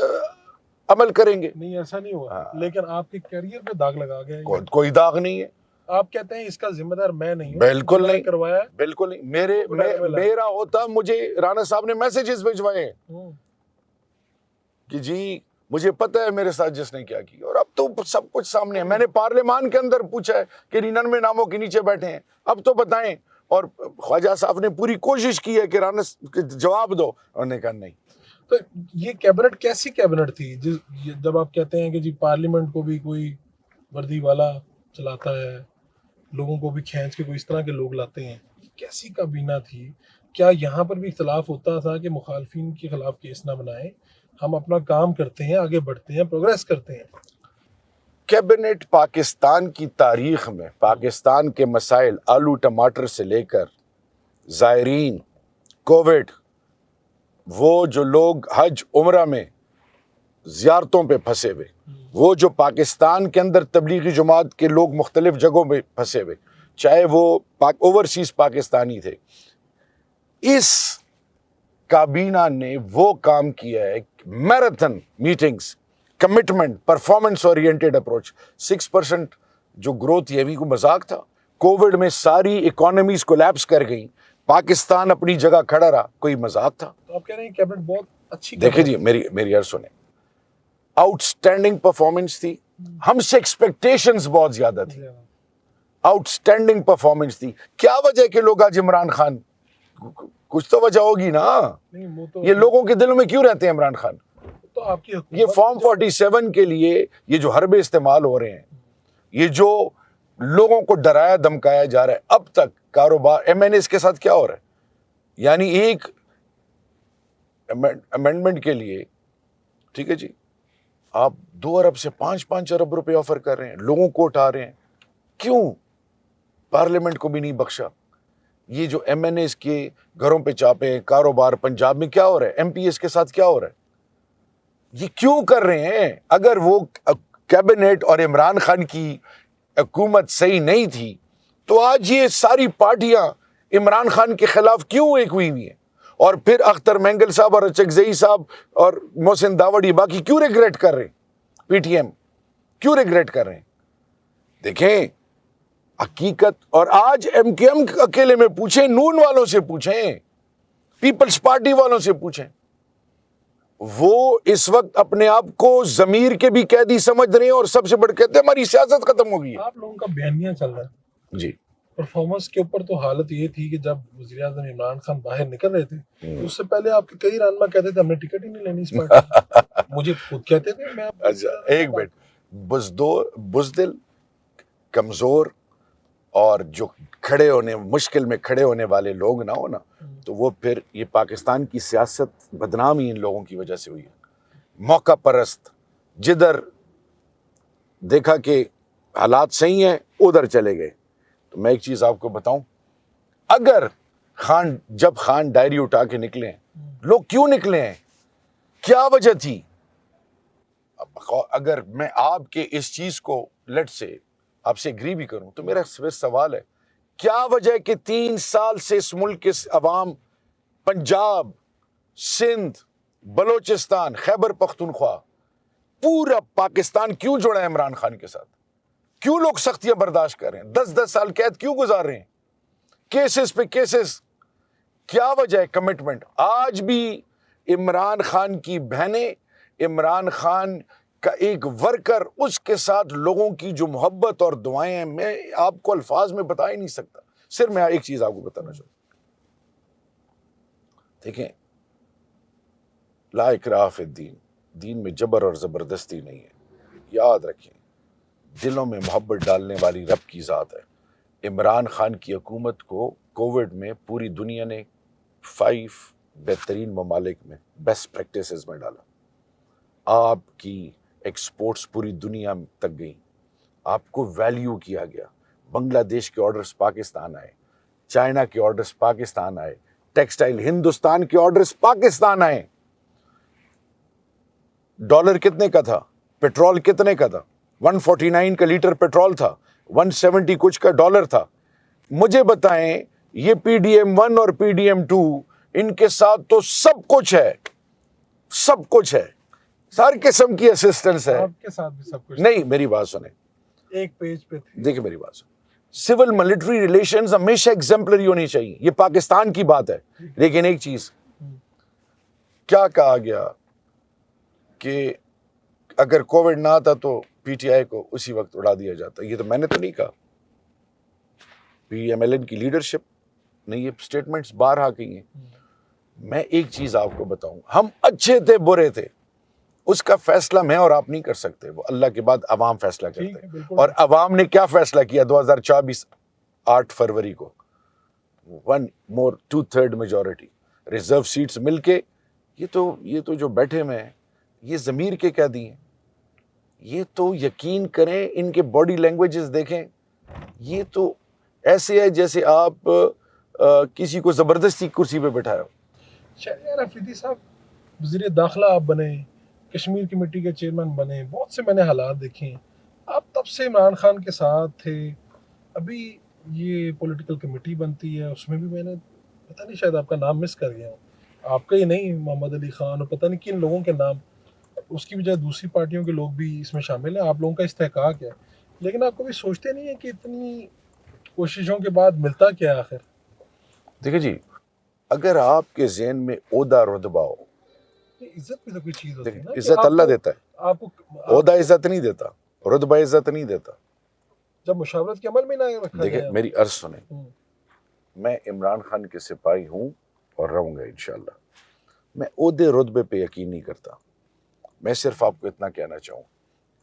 عمل کریں گے؟ نہیں, ایسا نہیں ہوا. لیکن آپ کے کیریئر پہ داغ لگا گیا. کوئی داغ نہیں ہے. آپ کہتے ہیں اس کا ذمہ دار میں نہیں ہوں. بالکل نہیں کروایا, بالکل نہیں. میرا ہوتا, مجھے رانا صاحب نے میسیجز بھجوائے ہیں کہ جی مجھے پتہ ہے میرے ساتھ جس نے کیا کی, اور اب تو سب کچھ سامنے ہے. میں نے پارلیمان کے اندر پوچھا ہے کہ 99 ناموں کے نیچے بیٹھے ہیں, اب تو بتائیں. اور خواجہ صاحب نے پوری کوشش کی ہے کہ رانا جواب دو, انہوں نے کہا نہیں. تو یہ کیبنٹ کیسی کیبنٹ تھی جب آپ کہتے ہیں کہ جی پارلیمنٹ کو بھی کوئی وردی والا چلاتا ہے, لوگوں کو بھی کھینچ کے کوئی اس طرح کے لوگ لاتے ہیں, کیسی کابینہ تھی؟ کیا یہاں پر بھی اختلاف ہوتا تھا کہ مخالفین کے خلاف کیس نہ بنائیں, ہم اپنا کام کرتے ہیں, آگے بڑھتے ہیں, پروگریس کرتے ہیں؟ کیبنٹ پاکستان کی تاریخ میں پاکستان کے مسائل, آلو ٹماٹر سے لے کر زائرین, کووڈ, وہ جو لوگ حج عمرہ میں زیارتوں پہ پھنسے ہوئے, وہ جو پاکستان کے اندر تبلیغی جماعت کے لوگ مختلف جگہوں پہ پھنسے ہوئے, چاہے وہ اوورسیز پاکستانی تھے, اس کابینہ نے وہ کام کیا ہے, marathon meetings, commitment, performance oriented approach. 6% جو گروتھ یہ بھی کوئی مذاق تھا؟ کووڈ میں ساری اکانومیز کولیپس کر گئیں, پاکستان اپنی جگہ کھڑا رہا, کوئی مذاق تھا؟ تو آپ کہہ رہے ہیں کیبنٹ بہت اچھی. دیکھیں جی میری عرض سنیں, آؤٹ اسٹینڈنگ پرفارمنس تھی, ہم سے ایکسپیکٹیشنز بہت زیادہ تھی, آؤٹ اسٹینڈنگ پرفارمنس تھی. کیا وجہ ہے کہ لوگ آج عمران خان, کچھ تو وجہ ہوگی نا, یہ لوگوں کے دلوں میں کیوں رہتے ہیں عمران خان؟ تو آپ کی یہ فارم 47 کے لیے یہ جو حربے استعمال ہو رہے ہیں, یہ جو لوگوں کو ڈرایا دمکایا جا رہا ہے, اب تک کاروبار ایم این ایس کے ساتھ کیا ہو رہا ہے؟ یعنی ایک امینڈمنٹ کے لیے, ٹھیک ہے جی, آپ 2 ارب سے 5 ارب روپے آفر کر رہے ہیں, لوگوں کو اٹھا رہے ہیں. کیوں؟ پارلیمنٹ کو بھی نہیں بخشا. یہ جو ایم این ایس کے گھروں پہ چاپے, کاروبار پنجاب میں کیا ہو رہا ہے, ایم پی ایس کے ساتھ کیا ہو رہا ہے, یہ کیوں کر رہے ہیں؟ اگر وہ کیبنٹ اور عمران خان کی حکومت صحیح نہیں تھی تو آج یہ ساری پارٹیاں عمران خان کے خلاف کیوں ایک ہوئی ہیں؟ اور پھر اختر مینگل صاحب اور اچکزئی صاحب اور محسن داوڑ یہ باقی کیوں ریگریٹ کر رہے ہیں؟ پی ٹی ایم کیوں ریگریٹ کر رہے ہیں؟ دیکھیں حقیقت، اور آج ایم کیو ایم اکیلے میں پوچھیں، نون والوں سے پوچھیں، پیپلز پارٹی والوں سے پوچھیں، وہ اس وقت اپنے آپ کو ضمیر کے بھی قیدی سمجھ رہے ہیں، اور سب سے بڑھ کہتے ہیں ہماری سیاست ختم ہو گئی ہے۔ آپ لوگوں کا بیانیہ چل رہا ہے جی پرفارمنس کے اوپر، تو حالت یہ تھی کہ جب وزیر اعظم عمران خان باہر نکل رہے تھے تو اس سے پہلے آپ کے کئی رہنما کہتے تھے ہم نے ٹکٹ ہی نہیں لینی اس پارٹی، مجھے خود کہتے تھے میں اچھا ایک منٹ، بزدل، کمزور اور جو مشکل میں کھڑے ہونے والے لوگ نہ ہو نا، تو وہ پھر یہ پاکستان کی سیاست بدنامی ان لوگوں کی وجہ سے ہوئی ہے۔ موقع پرست، جدھر دیکھا کہ حالات صحیح ہیں ادھر چلے گئے۔ تو میں ایک چیز آپ کو بتاؤں، اگر جب خان ڈائری اٹھا کے نکلے ہیں، لوگ کیوں نکلے ہیں؟ کیا وجہ تھی؟ اگر میں آپ کے اس چیز کو آپ سے اگری بھی کروں تو میرا سوال ہے، کیا وجہ کہ 3 سال سے اس ملک کے عوام پنجاب، سندھ، بلوچستان، خیبر پختونخوا، پورا پاکستان کیوں جڑا ہے عمران خان کے ساتھ؟ کیوں لوگ سختیاں برداشت کر رہے ہیں؟ 10 سال قید کیوں گزار رہے ہیں؟ کیسز پہ کیسز، کیا وجہ ہے؟ کمٹمنٹ۔ آج بھی عمران خان کی بہنیں، عمران خان کا ایک ورکر، اس کے ساتھ لوگوں کی جو محبت اور دعائیں ہیں، میں آپ کو الفاظ میں بتا ہی نہیں سکتا۔ صرف میں ایک چیز آپ کو بتانا چاہوں، دیکھیں لا اکراہ فی الدین، دین میں جبر اور زبردستی نہیں ہے، یاد رکھیں، دلوں میں محبت ڈالنے والی رب کی ذات ہے۔ عمران خان کی حکومت کو کووڈ میں پوری دنیا نے 5 بہترین ممالک میں بیسٹ پریکٹسز میں ڈالا۔ آپ کی ایکسپورٹس پوری دنیا تک گئیں، آپ کو ویلیو کیا گیا، بنگلہ دیش کے آرڈرز پاکستان آئے، چائنا کے آرڈرز پاکستان آئے، ٹیکسٹائل ہندوستان کے آرڈرز پاکستان آئے۔ ڈالر کتنے کا تھا؟ پیٹرول کتنے کا تھا؟ 149 کا لیٹر پیٹرول تھا، 170 کچھ کا ڈالر تھا۔ مجھے بتائیں، یہ پی ڈی ایم 1 اور پی ڈی ایم 2 ان کے ساتھ تو سب کچھ ہے، سب کچھ ہے، ہر قسم کی اسسٹنس ہے۔ آپ کے ساتھ بھی سب کچھ نہیں، میری بات سنیں، ایک پیج پہ تھی۔ دیکھیں میری بات سنیں، سول ملٹری ریلیشنز ہمیشہ ایگزمپلری ہونی چاہیے، یہ پاکستان کی بات ہے۔ لیکن ایک چیز کیا کہا گیا کہ اگر کووڈ نہ آتا تو پی ٹی آئی کو اسی وقت اڑا دیا جاتا۔ یہ تو میں نے تو نہیں کہا، پی ایم ایل این کی لیڈرشپ نے یہ سٹیٹمنٹس باہر آ گئی ہیں۔ میں ایک چیز آپ کو بتاؤں، ہم اچھے تھے برے تھے، اس کا فیصلہ میں اور آپ نہیں کر سکتے، وہ اللہ کے بعد عوام فیصلہ کرتے ہیں۔ اور عوام نے کیا فیصلہ کیا 2024 8 فروری کو؟ 2/3 میجورٹی، ریزرو سیٹس مل کے، یہ تو جو بیٹھے میں ہیں یہ ضمیر کے قیدی ہیں۔ یہ تو یقین کریں، ان کے باڈی لینگویجز دیکھیں، یہ تو ایسے ہے جیسے آپ کسی کو زبردستی کرسی پہ بٹھایا ہو۔ شہریار افریدی صاحب وزیر داخلہ آپ بنے، کشمیر کمیٹی کے چیئرمین بنے، بہت سے میں نے حالات دیکھے ہیں، آپ تب سے عمران خان کے ساتھ تھے۔ ابھی یہ پولیٹیکل کمیٹی بنتی ہے، اس میں بھی میں نے پتہ نہیں شاید آپ کا نام مس کر گیا ہوں، آپ کا ہی نہیں، محمد علی خان اور پتہ نہیں کن لوگوں کے نام، اس کی بجائے دوسری پارٹیوں کے لوگ بھی اس میں شامل ہیں، آپ لوگوں کا استحقاق ہے، لیکن آپ کبھی سوچتے نہیں ہیں کہ اتنی کوششوں کے بعد ملتا کیا ہے آخر؟ دیکھیں جی، اگر آپ کے ذہن میں عہدہ رتبہ ہو، عزت بھی تو کوئی چیز ہوتی ہے نا، عزت اللہ دیتا ہے، آپ کو عہدہ عزت نہیں دیتا، رتبہ عزت نہیں دیتا۔ جب مشاورت کے عمل میں نہ رکھا دیکھیں جائے۔ میری عرض سنیں، میں عمران خان کے سپاہی ہوں اور رہوں گا انشاءاللہ۔ میں عہدے رتبے پہ یقین نہیں کرتا، میں صرف آپ کو اتنا کہنا چاہوں،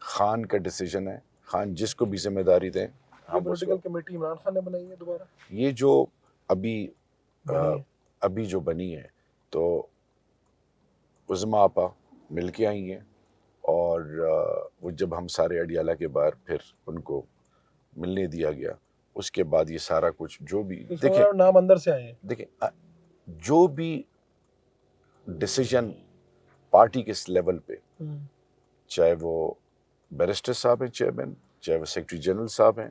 خان کا ڈیسیجن ہے، خان جس کو بھی ذمہ داری دیں۔ یہ پولیٹیکل کمیٹی عمران خان نے بنائی ہے دوبارہ، یہ جو ابھی جو بنی ہے تو عظما آپا مل کے آئی ہیں، اور وہ جب ہم سارے اڈیالہ کے باہر پھر ان کو ملنے دیا گیا، اس کے بعد یہ سارا کچھ جو بھی دیکھیں، نام اندر سے آئے ہیں، دیکھیں جو بھی ڈیسیجن پارٹی کے لیول پہ، چاہے وہ بیرسٹر صاحب ہیں چیئرمین، چاہے وہ سیکرٹری جنرل صاحب ہیں،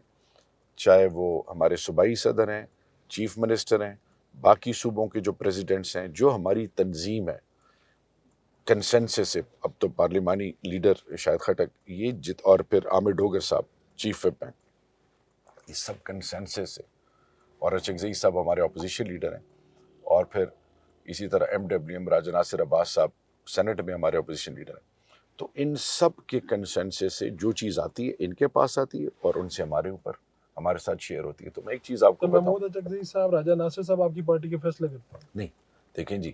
چاہے وہ ہمارے صوبائی صدر ہیں، چیف منسٹر ہیں، باقی صوبوں کے جو پریزیڈنٹس ہیں، جو ہماری تنظیم ہے کنسنسس سے، اب تو پارلیمانی لیڈر شاہد خٹک یہ اور پھر عامر ڈوگر صاحب چیف وپ ہیں، یہ سب کنسنسس سے، اور اچکزئی صاحب ہمارے اپوزیشن لیڈر ہیں، اور پھر اسی طرح MWM راجہ ناصر عباس صاحب سینٹ میں ہمارے اپوزیشن لیڈر ہیں. تو ان سب کے کنسنسس سے جو چیز آتی ہے ان کے پاس آتی ہے اور ان سے ہمارے ساتھ شیئر ہوتی ہے. تو میں ایک چیز آپ کو بتاؤں، محمود اچکزئی صاحب، راجہ ناصر صاحب آپ کی پارٹی کے فیصلے کرتے ہیں؟ نہیں دیکھیں جی،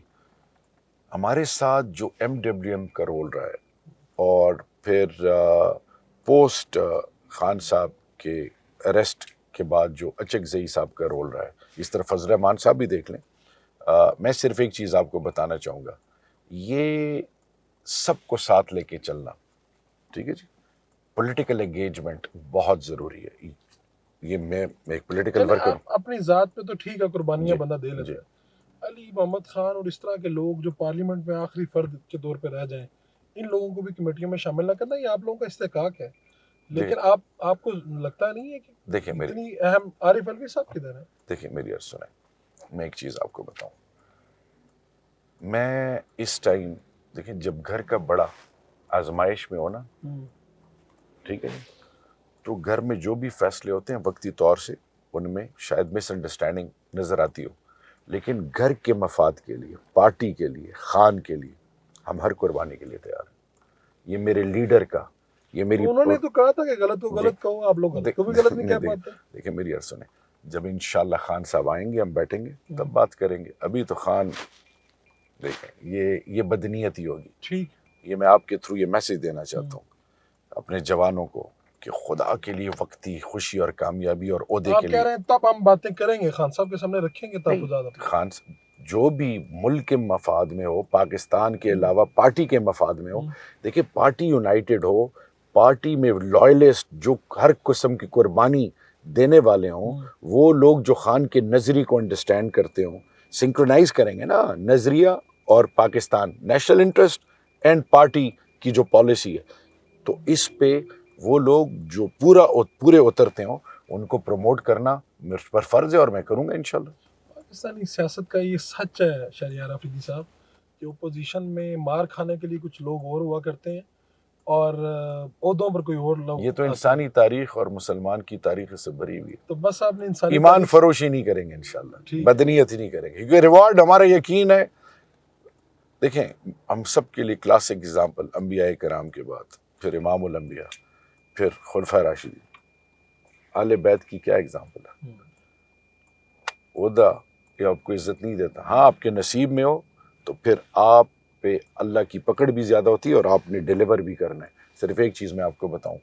ہمارے ساتھ جو MWM کا رول رہا ہے، اور پھر پوسٹ خان صاحب کے اریسٹ کے بعد جو اچکزئی صاحب کا رول رہا ہے، اس طرح فضل الرحمان صاحب بھی دیکھ لیں. میں صرف ایک چیز آپ کو بتانا چاہوں گا، یہ سب کو ساتھ لے کے چلنا، ٹھیک ہے جی، پولیٹیکل انگیجمنٹ بہت ضروری ہے. یہ میں ایک پولیٹیکل ورکر ہوں. اپنی ذات پہ تو ٹھیک ہے، قربانیاں جی، بندہ دے لیتا جی. ہے. علی محمد خان اور اس طرح کے لوگ جو پارلیمنٹ میں آخری فرد کے طور پہ رہ جائیں، ان لوگوں کو بھی کمیٹیوں میں شامل نہ کرنا، یہ آپ لوگوں کا استحقاق ہے. لیکن آپ کو لگتا نہیں ہے کہ دیکھیں میری اتنی اہم عارف الوی صاحب کدھر ہے؟ دیکھیں میری عرض سنیں، میں ایک چیز آپ کو بتاؤں. میں اس ٹائم دیکھیں، جب گھر کا بڑا آزمائش میں ہو نا، ٹھیک ہے، تو گھر میں جو بھی فیصلے ہوتے ہیں وقتی طور سے ان میں شاید مس انڈرسٹینڈنگ نظر آتی ہو، لیکن گھر کے مفاد کے لیے، پارٹی کے لیے، خان کے لیے ہم ہر قربانی کے لیے تیار ہیں. یہ میرے لیڈر کا، یہ میری انہوں نے تو کہا تھا کہ غلط ہو غلط کہو، آپ لوگ غلط کو بھی غلط نہیں کہہ پاتے. دیکھیں میری عرض سنیں، جب انشاءاللہ خان صاحب آئیں گے، ہم بیٹھیں گے تب بات کریں گے. ابھی تو خان دیکھیں، یہ بدنیتی ہوگی. ٹھیک، یہ میں آپ کے تھرو یہ میسج دینا چاہتا ہوں اپنے جوانوں کو کہ خدا کے لیے وقتی خوشی اور کامیابی اور عہدے آپ کے کہہ لیے رہے ہیں تب ہم باتیں کریں گے، خان صاحب کے سامنے رکھیں گے تحفظات. خان جو بھی ملک کے مفاد میں ہو، پاکستان کے علاوہ پارٹی کے مفاد میں ہو، دیکھیں پارٹی یونائٹڈ ہو، پارٹی میں لائلسٹ جو ہر قسم کی قربانی دینے والے ہوں، وہ لوگ جو خان کے نظریے کو انڈرسٹینڈ کرتے ہوں، سنکرونائز کریں گے نا نظریہ اور Pakistan, national interest and party کی جو پالیسی ہے. تو اس پہ وہ لوگ جو پورے اترتے ہوں، ان کو پروموٹ کرنا مجھ پر فرض ہے اور میں کروں گا انشاءاللہ. پاکستانی سیاست کا یہ سچ ہے شہریار آفریدی صاحب کہ اپوزیشن میں مار کھانے کے لیے کچھ لوگ اور ہوا کرتے ہیں اور عہدوں پر کوئی اور لوگ. یہ تو انسانی تاریخ اور مسلمان کی تاریخ سے بری ہوئی ہے. تو بس آپ نے انسانی ایمان فروشی نہیں کریں گے انشاءاللہ، بدنیت ہی نہیں کریں گے، کیونکہ ریوارڈ ہمارا یقین ہے. دیکھیں ہم سب کے لیے کلاسک اگزامپل انبیاء کرام کے بعد پھر امام الانبیاء، پھر خلفائے راشدین، اہل بیت کی کیا اگزامپل ہے. عہدہ یہ آپ کو عزت نہیں دیتا، ہاں آپ کے نصیب میں ہو تو پھر آپ پہ اللہ کی پکڑ بھی زیادہ ہوتی ہے اور آپ نے ڈیلیور بھی کرنا ہے. صرف ایک چیز میں آپ کو بتاؤں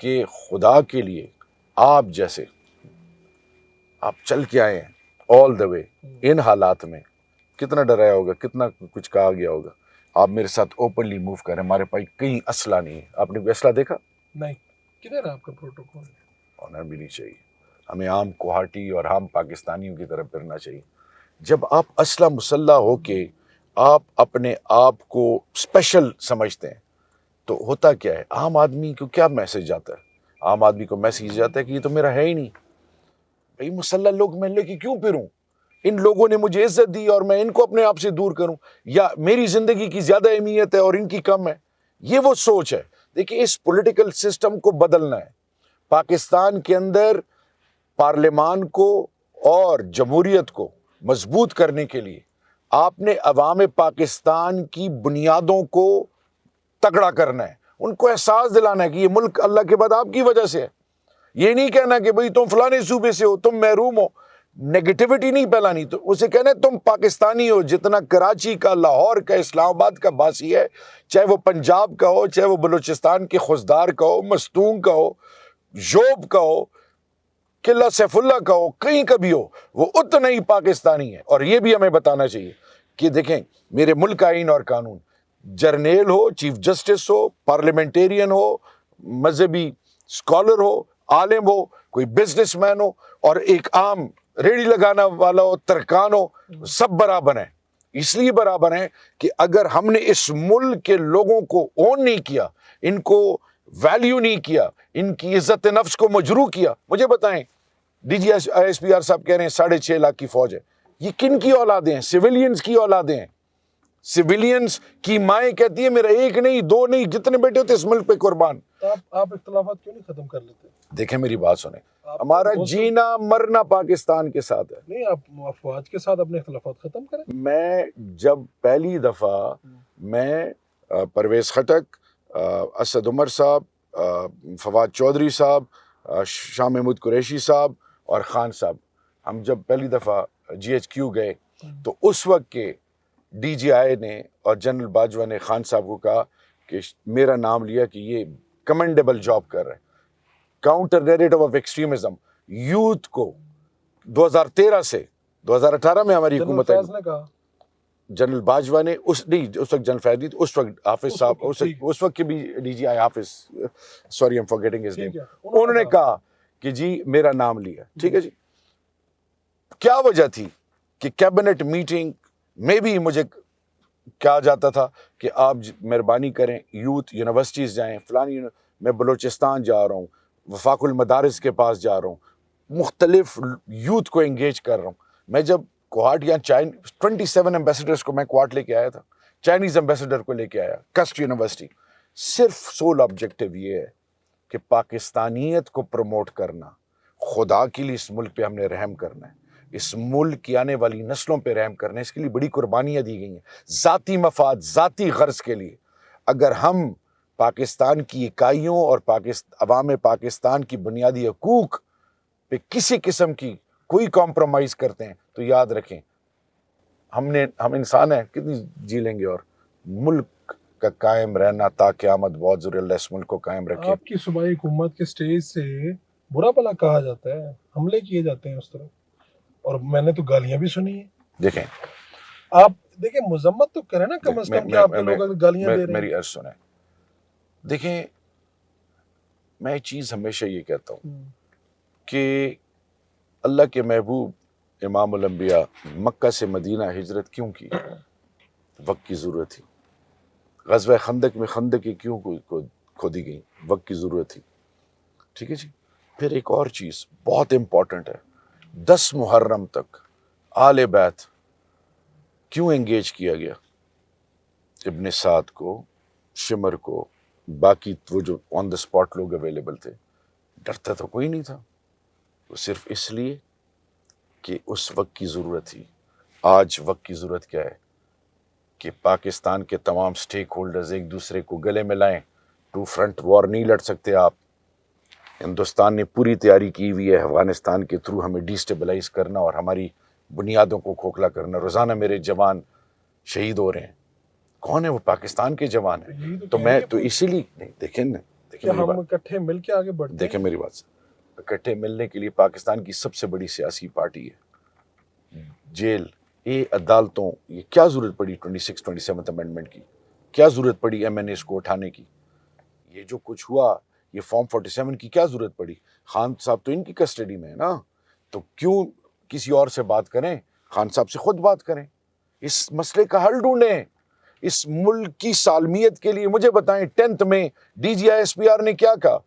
کہ خدا کے لیے آپ جیسے آپ چل کے آئے ہیں آل دا وے، ان حالات میں کتنا ڈرایا ہوگا، کتنا کچھ کہا گیا ہوگا. آپ میرے ساتھ اوپنلی موو کریں، ہمارے پاس کہیں اسلحہ نہیں ہے. آپ نے کوئی اسلحہ دیکھا؟ نہیں. کدھر ہے آپ کا پروٹوکول؟ ہونا بھی نہیں چاہیے. ہمیں عام کوہاٹی اور عام پاکستانیوں کی طرف پھرنا چاہیے. جب آپ اسلحہ مسلح ہو کے آپ اپنے آپ کو اسپیشل سمجھتے ہیں تو ہوتا کیا ہے، عام آدمی کو کیا میسج جاتا ہے؟ عام آدمی کو میسج جاتا ہے کہ یہ تو میرا ہے ہی نہیں. بھائی مسلح لوگ میں لے کے کیوں پھروں؟ ان لوگوں نے مجھے عزت دی اور میں ان کو اپنے آپ سے دور کروں، یا میری زندگی کی زیادہ اہمیت ہے اور ان کی کم ہے؟ یہ وہ سوچ ہے. دیکھیں اس پولیٹیکل سسٹم کو بدلنا ہے. پاکستان کے اندر پارلیمان کو اور جمہوریت کو مضبوط کرنے کے لیے آپ نے عوام پاکستان کی بنیادوں کو تگڑا کرنا ہے. ان کو احساس دلانا ہے کہ یہ ملک اللہ کے بعد آپ کی وجہ سے ہے. یہ نہیں کہنا کہ بھئی تم فلانے صوبے سے ہو، تم محروم ہو، نیگیٹیوٹی نہیں پھیلانی. تو اسے کہنا ہے تم پاکستانی ہو. جتنا کراچی کا، لاہور کا، اسلام آباد کا باسی ہے، چاہے وہ پنجاب کا ہو، چاہے وہ بلوچستان کے خوزدار کا ہو، مستونگ کا ہو، یوب کا ہو، قلعہ سیف اللہ کا ہو، کہیں کا بھی ہو، وہ اتنا ہی پاکستانی ہے. اور یہ بھی ہمیں بتانا چاہیے کہ دیکھیں میرے ملک کا آئین اور قانون، جرنیل ہو، چیف جسٹس ہو، پارلیمنٹیرین ہو، مذہبی اسکالر ہو، عالم ہو، کوئی بزنس مین ہو، اور ایک عام ریڑھی لگانا والا ہو، ترکان ہو، سب برابر ہیں. اس لیے برابر ہیں کہ اگر ہم نے اس ملک کے لوگوں کو اون نہیں کیا، ان کو ویلیو نہیں کیا, ان کی عزت نفس کو مجروح کیا. مجھے بتائیں, D G S P R صاحب کہہ رہے ہیں 6.5 لاکھ کی فوج ہے, یہ کن کی اولادیں ہیں؟ سویلینز کی اولادیں ہیں. سویلینز کی مائیں کہتی ہیں میرا ایک نہیں دو نہیں جتنے بیٹے ہوتے اس ملک پہ قربان. آپ اختلافات کیوں نہیں ختم کر لیتے؟ دیکھیں میری بات سنیں, ہمارا جینا مرنا پاکستان کے ساتھ ہے. نہیں, آپ افواج کے ساتھ اپنے اختلافات ختم کریں. میں جب پہلی دفعہ میں پرویز خٹک, اسد عمر صاحب, فواد چودھری صاحب, شاہ محمود قریشی صاحب اور خان صاحب, ہم جب پہلی دفعہ جی ایچ کیو گئے تو اس وقت کے ڈی جی آئی نے اور جنرل باجوہ نے خان صاحب کو کہا کہ میرا نام لیا کہ یہ کمنڈیبل جاب کر رہے ہیں. Counter narrative of extremism youth کو 2013 سے 2018 میں ہماری حکومت نے کہا, جنرل باجوہ نے اس وقت جنرل فیض نہیں, اس وقت حافظ صاحب, اس وقت کے بھی ڈی جی آئی حافظ, sorry M forgetting his name, انہوں نے کہا کہ جی میرا نام لیا. ٹھیک ہے جی, کیا وجہ تھی کہ کیبنٹ میٹنگ میں بھی مجھے کہا جاتا تھا کہ آپ مہربانی کریں یوتھ یونیورسٹیز جائیں, فلانی میں بلوچستان جا رہا ہوں, وفاق المدارس کے پاس جا رہا ہوں, مختلف یوتھ کو انگیج کر رہا ہوں. میں جب کوہاٹ یا 27 ایمبیسڈرز کو میں کوہاٹ لے کے آیا تھا, چائنیز ایمبیسڈر کو لے کے آیا کسٹ یونیورسٹی, صرف سول آبجیکٹیو یہ ہے کہ پاکستانیت کو پروموٹ کرنا. خدا کے لیے اس ملک پہ ہم نے رحم کرنا ہے, اس ملک کی آنے والی نسلوں پہ رحم کرنا ہے, اس کے لیے بڑی قربانیاں دی گئی ہیں ذاتی مفاد ذاتی غرض کے لیے. اگر ہم پاکستان کی اکائیوں اور عوام پاکستان کی بنیادی حقوق پہ کسی قسم کی کوئی کمپرومائز کرتے ہیں تو یاد رکھیں ہم انسان ہیں, کتنی جی لیں گے. اور ملک کا قائم رہنا تا قیامت بہت ضروری, اللہ اس ملک کو قائم رکھے. آپ کی صوبائی حکومت کے سٹیج سے برا بھلا کہا جاتا ہے, حملے کیے جاتے ہیں اس طرح, اور میں نے تو گالیاں بھی سنی ہیں. دیکھیں آپ دیکھیں مذمت تو کریں نا کم از کم, کہ آپ کے لوگ گالیاں دے رہے ہیں. میری عرض سنیں, دیکھیں میں ایک چیز ہمیشہ یہ کہتا ہوں کہ اللہ کے محبوب امام الانبیاء مکہ سے مدینہ ہجرت کیوں کی؟ وقت کی ضرورت تھی. غزوہ خندق میں خندقیں کیوں کھودی گئیں؟ وقت کی ضرورت تھی. ٹھیک ہے جی. پھر ایک اور چیز بہت امپورٹنٹ ہے, 10 محرم تک آل بیت کیوں انگیج کیا گیا؟ ابن سعد کو, شمر کو, باقی وہ جو آن دا اسپاٹ لوگ اویلیبل تھے, ڈرتا تو کوئی نہیں تھا. وہ صرف اس لیے کہ اس وقت کی ضرورت تھی. آج وقت کی ضرورت کیا ہے کہ پاکستان کے تمام سٹیک ہولڈرز ایک دوسرے کو گلے میں لائیں. 2 فرنٹ وار نہیں لڑ سکتے آپ. ہندوستان نے پوری تیاری کی ہوئی ہے افغانستان کے تھرو ہمیں ڈیسٹیبلائز کرنا اور ہماری بنیادوں کو کھوکھلا کرنا. روزانہ میرے جوان شہید ہو رہے ہیں. کون ہے وہ؟ پاکستان کے جوان ہیں. تو میں تو اسی لیے نہیں, دیکھیں ہم اکٹھے مل کے آگے بڑھتے ہیں. دیکھیں میری بات سے, اکٹھے ملنے کے لیے پاکستان کی سب سے بڑی سیاسی پارٹی ہے. جیل, عدالتوں, یہ کیا ضرورت پڑی 27 امینڈمنٹ کی؟ کیا ضرورت پڑی ایم این ایز کو اٹھانے کی؟ یہ جو کچھ ہوا, یہ فارم 47 کی کیا ضرورت پڑی؟ خان صاحب تو ان کی کسٹڈی میں ہے نا, تو کیوں کسی اور سے بات کریں؟ خان صاحب سے خود بات کریں, اس مسئلے کا حل ڈھونڈیں. اس ملک کی سالمیت کے لیے مجھے بتائیں 10th میں D G I S P R نے کیا کہا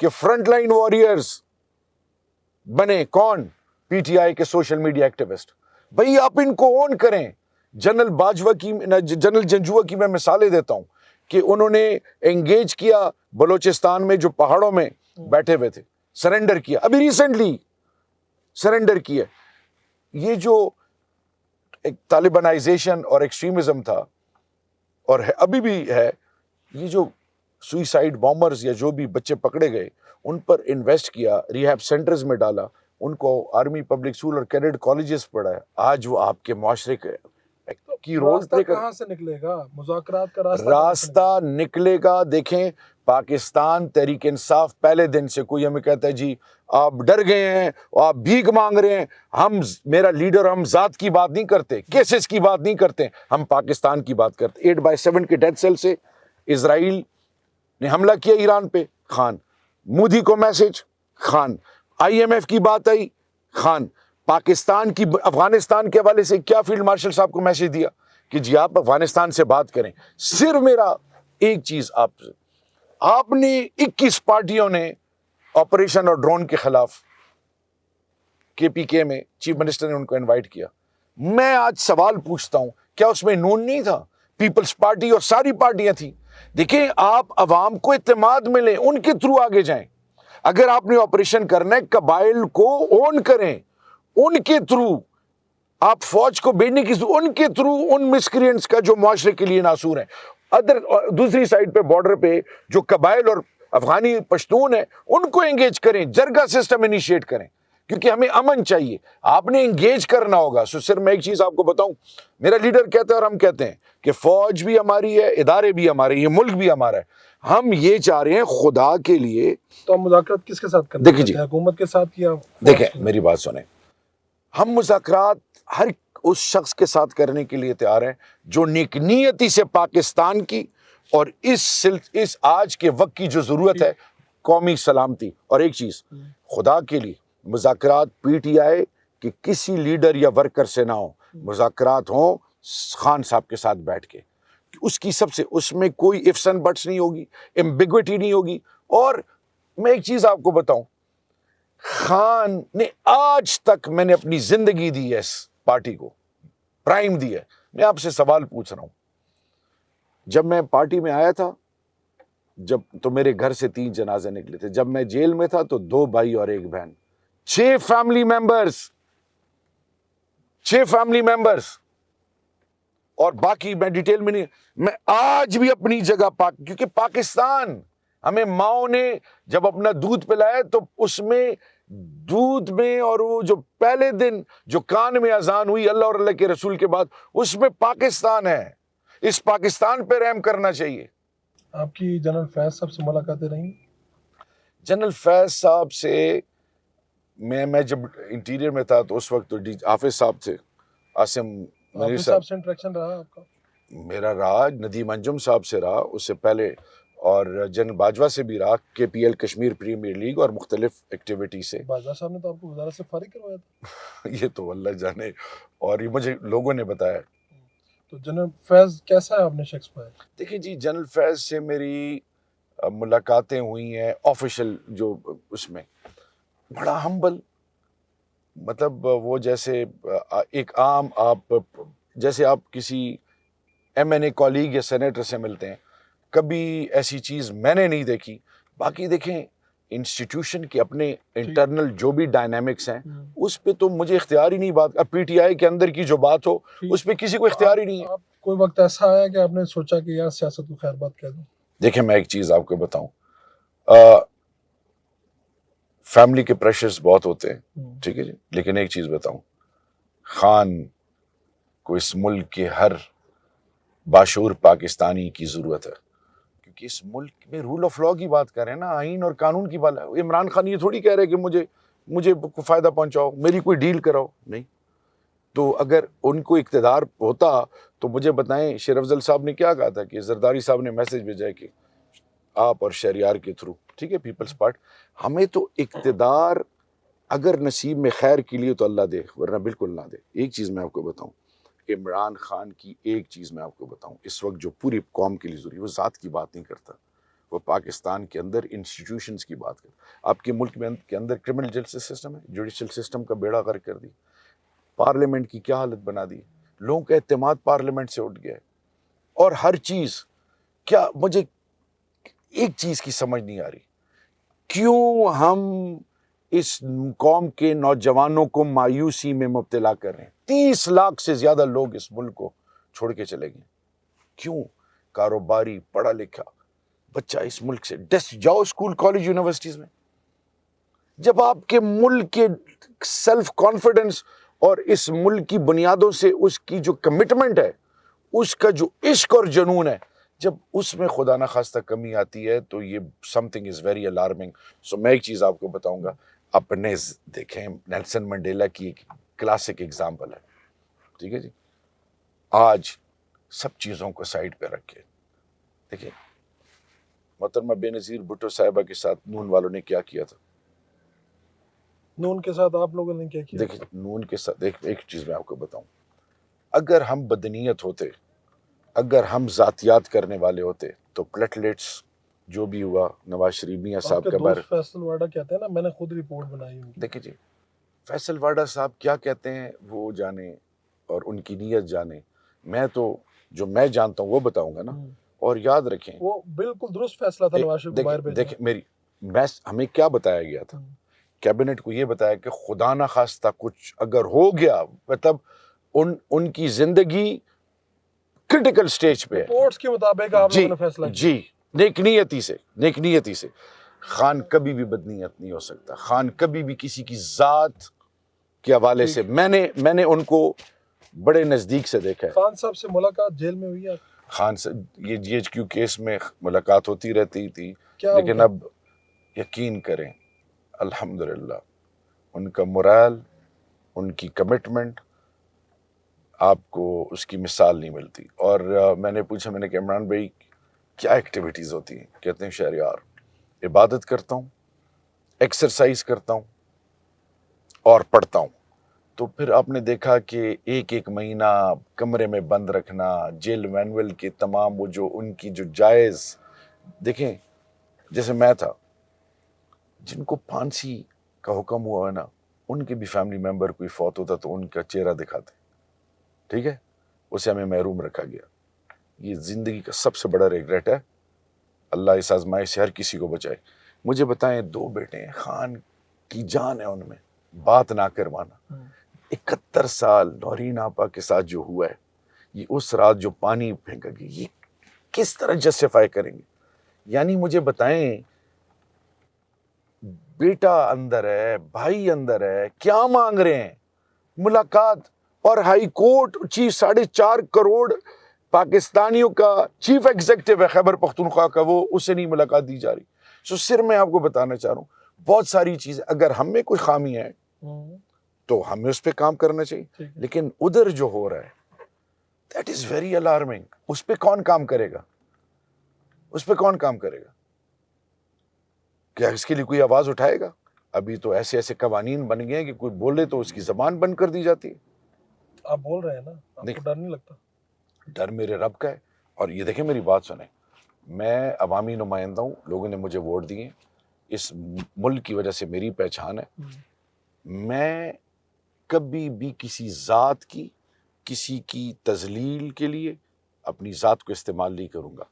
کہ فرنٹ لائن واریئرز بنے کون؟ پی ٹی آئی کے سوشل میڈیا ایکٹیوسٹ. بھئی آپ ان کو اون کریں. جنرل باجوہ کی, جنرل جنجوہ کی میں مثالیں دیتا ہوں کہ انہوں نے انگیج کیا بلوچستان میں جو پہاڑوں میں بیٹھے ہوئے تھے, سرنڈر کیا, ابھی ریسنٹلی سرنڈر کیا. یہ جو ایک طالبانائزیشن اور ایکسٹریمزم تھا اور ابھی بھی ہے, یہ جو سوئسائڈ بامبرز یا جو بھی بچے پکڑے گئے ان پر انویسٹ کیا, ریہیب سینٹرز میں ڈالا, ان کو آرمی پبلک اسکول اور کیڈٹ کالجز پڑھایا. آج وہ آپ کے معاشرے کی رول پلے کر. کہاں سے نکلے گا مذاکرات کا راستہ نکلے گا. دیکھیں پاکستان تحریک انصاف پہلے دن سے کوئی ہمیں کہتا ہے جی آپ ڈر گئے ہیں, آپ بھیک مانگ رہے ہیں, ہم میرا لیڈر, ہم ذات کی بات نہیں کرتے, کیسز کی بات نہیں کرتے, ہم پاکستان کی بات کرتے. 8/7 کے ڈیتھ سیل سے اسرائیل نے حملہ کیا ایران پہ, خان. مودی کو میسج, خان. IMF کی بات آئی, خان. پاکستان کی افغانستان کے حوالے سے کیا فیلڈ مارشل صاحب کو میسج دیا کہ جی آپ افغانستان سے بات کریں. صرف میرا ایک چیز آپ سے, آپ نے 21 پارٹیوں نے آپریشن اور ڈرون کے خلاف کے پی کے میں چیف منسٹر نے ان کو انوائٹ کیا. میں آج سوال پوچھتا ہوں, کیا اس میں نون نہیں تھا؟ پیپلز پارٹی اور ساری پارٹیاں تھیں. دیکھیں, آپ عوام کو اعتماد میں لیں, ان کے تھرو آگے جائیں. اگر آپ نے آپریشن کرنا ہے, قبائل کو اون کریں, ان کے تھرو آپ فوج کو بھیجنے کی, ان کے تھرو ان مسکرینٹس کا جو معاشرے کے لیے ناصور ہیں. دوسری سائڈ پہ بارڈر پہ جو قبائل اور افغانی پشتون ہیں ان کو انگیج کریں, جرگہ سسٹم انیشیٹ کریں, کیونکہ ہمیں امن چاہیے. آپ نے انگیج کرنا ہوگا. صرف میں ایک چیز آپ کو بتاؤں, میرا لیڈر کہتا ہے اور ہم کہتے ہیں کہ فوج بھی ہماری ہے, ادارے بھی ہمارے, یہ ملک بھی ہمارا ہے. ہم یہ چاہ رہے ہیں خدا کے لیے. تو ہم مذاکرات کس کے ساتھ کرنا دیکھیں جی, حکومت کے ساتھ یا دیکھیں میری بات سنیں, ہم مذاکرات ہر اس شخص کے ساتھ کرنے کے لیے تیار ہیں جو نیک نیتی سے پاکستان کی اور اس آج کے وقت کی جو ضرورت ہے, قومی سلامتی. اور ایک چیز, خدا کے لیے مذاکرات پی ٹی آئی کہ کسی لیڈر یا ورکر سے نہ ہو, مذاکرات ہوں خان صاحب کے ساتھ بیٹھ کے. اس کی اس میں کوئی ifs and buts نہیں ہوگی, ایمبیگوٹی نہیں ہوگی. اور میں ایک چیز آپ کو بتاؤں, خان نے آج تک, میں نے اپنی زندگی دی ہے اس پارٹی کو, پرائم دی ہے. میں آپ سے سوال پوچھ رہا ہوں, جب میں پارٹی میں آیا تھا تو میرے گھر سے 3 جنازے نکلے تھے. جب میں جیل میں تھا تو 2 بھائی اور 1 بہن, 6 فیملی ممبرز. اور باقی میں ڈیٹیل میں نہیں, میں آج بھی اپنی جگہ کیونکہ پاکستان ہمیں ماؤں نے جب اپنا دودھ پلایا تو اس میں دودھ میں, اور وہ جو پہلے دن جو کان میں اذان ہوئی اللہ اور اللہ کے رسول کے بعد, اس میں پاکستان ہے. اس پاکستان پہ رحم کرنا چاہیے. آپ کی جنرل فیض صاحب سے ملاقاتیں رہیں؟ جنرل فیض صاحب سے میں جب انٹیریئر میں تھا تو اس وقت تو حافظ صاحب تھے, عاصم منیر صاحب سے انٹریکشن رہا آپ کا؟ میرا رہا, ندیم انجم صاحب سے رہا اس سے پہلے, اور جنرل باجوہ سے بھی رہا, K P L Kashmir premier league اور مختلف ایکٹیویٹی سے. باجوہ صاحب نے تو آپ کو وزارت سے فارغ کروایا تھا. یہ تو اللہ جانے, اور یہ مجھے لوگوں نے بتایا. تو جنرل فیض کیسا ہے آپ نے شخص پایا؟ دیکھیں جی, جنرل فیض سے میری ملاقاتیں ہوئی ہیں آفیشل, جو اس میں بڑا ہمبل, مطلب وہ جیسے ایک عام جیسے آپ کسی ایم این اے کالیگ یا سینیٹر سے ملتے ہیں, کبھی ایسی چیز میں نے نہیں دیکھی. باقی دیکھیں انسٹیٹیوشن کے اپنے انٹرنل جو بھی ڈائنامکس ہیں اس پہ تو مجھے اختیار ہی نہیں. بات اب پی ٹی آئی کے اندر کی جو بات ہو اس پہ کسی کو اختیار ہی نہیں ہے. کوئی وقت ایسا آیا کہ آپ نے سوچا کہ یار سیاست کو خیر بات کہہ دوں؟ دیکھیں میں ایک چیز آپ کو بتاؤں, فیملی کے پریشرز بہت ہوتے ہیں, ٹھیک ہے جی, لیکن ایک چیز بتاؤں, خان کو اس ملک کے ہر باشعور پاکستانی کی ضرورت ہے, کیونکہ اس ملک میں رول آف لا کی بات کر رہے ہیں نا, آئین اور قانون کی بات. عمران خان یہ تھوڑی کہہ رہے کہ مجھے فائدہ پہنچاؤ, میری کوئی ڈیل کراؤ, نہیں. تو اگر ان کو اقتدار ہوتا تو مجھے بتائیں, شیر افضل صاحب نے کیا کہا تھا کہ زرداری صاحب نے میسج بھیجا ہے کہ آپ اور شہریار کے تھرو, ٹھیک ہے, پیپلز پارٹ, ہمیں تو اقتدار اگر نصیب میں خیر کے لیے تو اللہ دے, ورنہ بالکل نہ دے. ایک چیز میں آپ کو بتاؤں, عمران خان کی ایک چیز میں آپ کو بتاؤں, اس وقت جو پوری قوم کے لیے ضروری, وہ ذات کی بات نہیں کرتا, وہ پاکستان کے اندر انسٹیٹیوشنز کی بات کرتا. آپ کے ملک میں کے اندر کرمنل جسٹس سسٹم ہے, جوڈیشل سسٹم کا بیڑا غرق کر دی, پارلیمنٹ کی کیا حالت بنا دی, لوگوں کا اعتماد پارلیمنٹ سے اٹھ گیا ہے. اور ہر چیز, کیا مجھے ایک چیز کی سمجھ نہیں آ رہی, کیوں ہم اس قوم کے نوجوانوں کو مایوسی میں مبتلا کر رہے ہیں. 30 لاکھ سے زیادہ لوگ اس ملک کو چھوڑ کے چلے گئے. کیوں؟ کاروباری پڑھا لکھا بچہ اس ملک سے جاؤ اسکول کالج یونیورسٹیز میں. جب آپ کے ملک کے سیلف کانفیڈنس اور اس ملک کی بنیادوں سے اس کی جو کمٹمنٹ ہے, اس کا جو عشق اور جنون ہے, جب اس میں خدا نہ خواستہ کمی آتی ہے تو یہ something is very alarming. سو میں ایک چیز آپ کو بتاؤں گا, اپنے دیکھیں نیلسن منڈیلا کی ایک کلاسک ایگزامپل ہے, ٹھیک ہے جی. آج سب چیزوں کو سائڈ پہ رکھ کے دیکھیں محترمہ بے نظیر بھٹو صاحبہ کے ساتھ نون والوں نے کیا کیا تھا. نون کے ساتھ آپ لوگوں نے کیا کیا؟ دیکھیں نون کے ساتھ ایک چیز میں آپ کو بتاؤں, اگر ہم بدنیت ہوتے, اگر ہم ذاتیات کرنے والے ہوتے تو پلیٹلیٹس جو بھی ہوا نواز شریف میاں صاحب آپ کے کا بارے. دوست فیصل واڈا کہتے ہیں نا میں نے خود رپورٹ بنائی ہوئی. دیکھیں جی فیصل واڈا صاحب کیا کہتے ہیں وہ جانے اور ان کی نیت جانے. میں تو جو میں جانتا ہوں وہ بتاؤں گا نا. اور یاد رکھیں وہ بالکل درست فیصلہ تھا نواز شریف کو باہر بھیجنا. دیکھیں میری ہمیں کیا بتایا گیا تھا, کیبنٹ کو یہ بتایا کہ خدا نہ خواستہ کچھ اگر ہو گیا مطلب ان کی زندگی کرٹیکل سٹیج پہ ہے. رپورٹس کے مطابق آپ لوگوں نے فیصلہ کیا. جی نیک نیتی سے. خان کبھی بھی بدنیت نہیں ہو سکتا. خان کبھی بھی کسی کی ذات کے حوالے سے میں نے ان کو بڑے نزدیک سے دیکھا ہے. خان صاحب سے ملاقات جیل میں ہوئی ہے؟ خان سے یہ جی ایچ کیو کیس میں ملاقات ہوتی رہتی تھی, لیکن اب یقین کریں الحمدللہ ان کا morale, ان کی کمٹمنٹ آپ کو اس کی مثال نہیں ملتی. اور میں نے پوچھا, میں نے کہا عمران بھائی کیا ایکٹیویٹیز ہوتی ہیں؟ کہتے ہیں شہریار عبادت کرتا ہوں, ایکسرسائز کرتا ہوں اور پڑھتا ہوں. تو پھر آپ نے دیکھا کہ ایک مہینہ کمرے میں بند رکھنا, جیل مینول کے تمام وہ جو ان کی جو جائز, دیکھیں جیسے میں تھا, جن کو پھانسی کا حکم ہوا ہے نا ان کے بھی فیملی ممبر کوئی فوت ہوتا تو ان کا چہرہ دکھاتے, ٹھیک ہے, اسے ہمیں محروم رکھا گیا. یہ زندگی کا سب سے بڑا ریگریٹ ہے. اللہ اس آزمائش سے ہر کسی کو بچائے. مجھے بتائیں 2 بیٹے ہیں, خان کی جان ہے ان میں, بات نہ کروانا. 71 سال نورین آپا کے ساتھ جو ہوا ہے, یہ اس رات جو پانی پھینکا گیا, یہ کس طرح جسٹیفائی کریں گے؟ یعنی مجھے بتائیں بیٹا اندر ہے, بھائی اندر ہے, کیا مانگ رہے ہیں؟ ملاقات. اور ہائی کورٹ چیف 4.5 کروڑ پاکستانیوں کا چیف ایگزیکٹو ہے خیبر پختونخوا کا, وہ اسے نہیں ملاقات دی جا رہی. سو صرف میں آپ کو بتانا چاہ رہا ہوں بہت ساری چیزیں, اگر ہم میں کوئی خامی ہے تو ہمیں اس پہ کام کرنا چاہیے, لیکن ادھر جو ہو رہا ہے دیٹ از ویری الارمنگ. اس پہ کون کام کرے گا؟ کیا اس کے لیے کوئی آواز اٹھائے گا؟ ابھی تو ایسے قوانین بن گئے ہیں کہ کوئی بولے تو اس کی زبان بند کر دی جاتی ہے. آپ بول رہے ہیں نا, آپ کو ڈر نہیں لگتا؟ ڈر میرے رب کا ہے. اور یہ دیکھیں میری بات سنیں, میں عوامی نمائندہ ہوں, لوگوں نے مجھے ووٹ دیے, اس ملک کی وجہ سے میری پہچان ہے. میں کبھی بھی کسی ذات کی, کسی کی تذلیل کے لیے اپنی ذات کو استعمال نہیں کروں گا.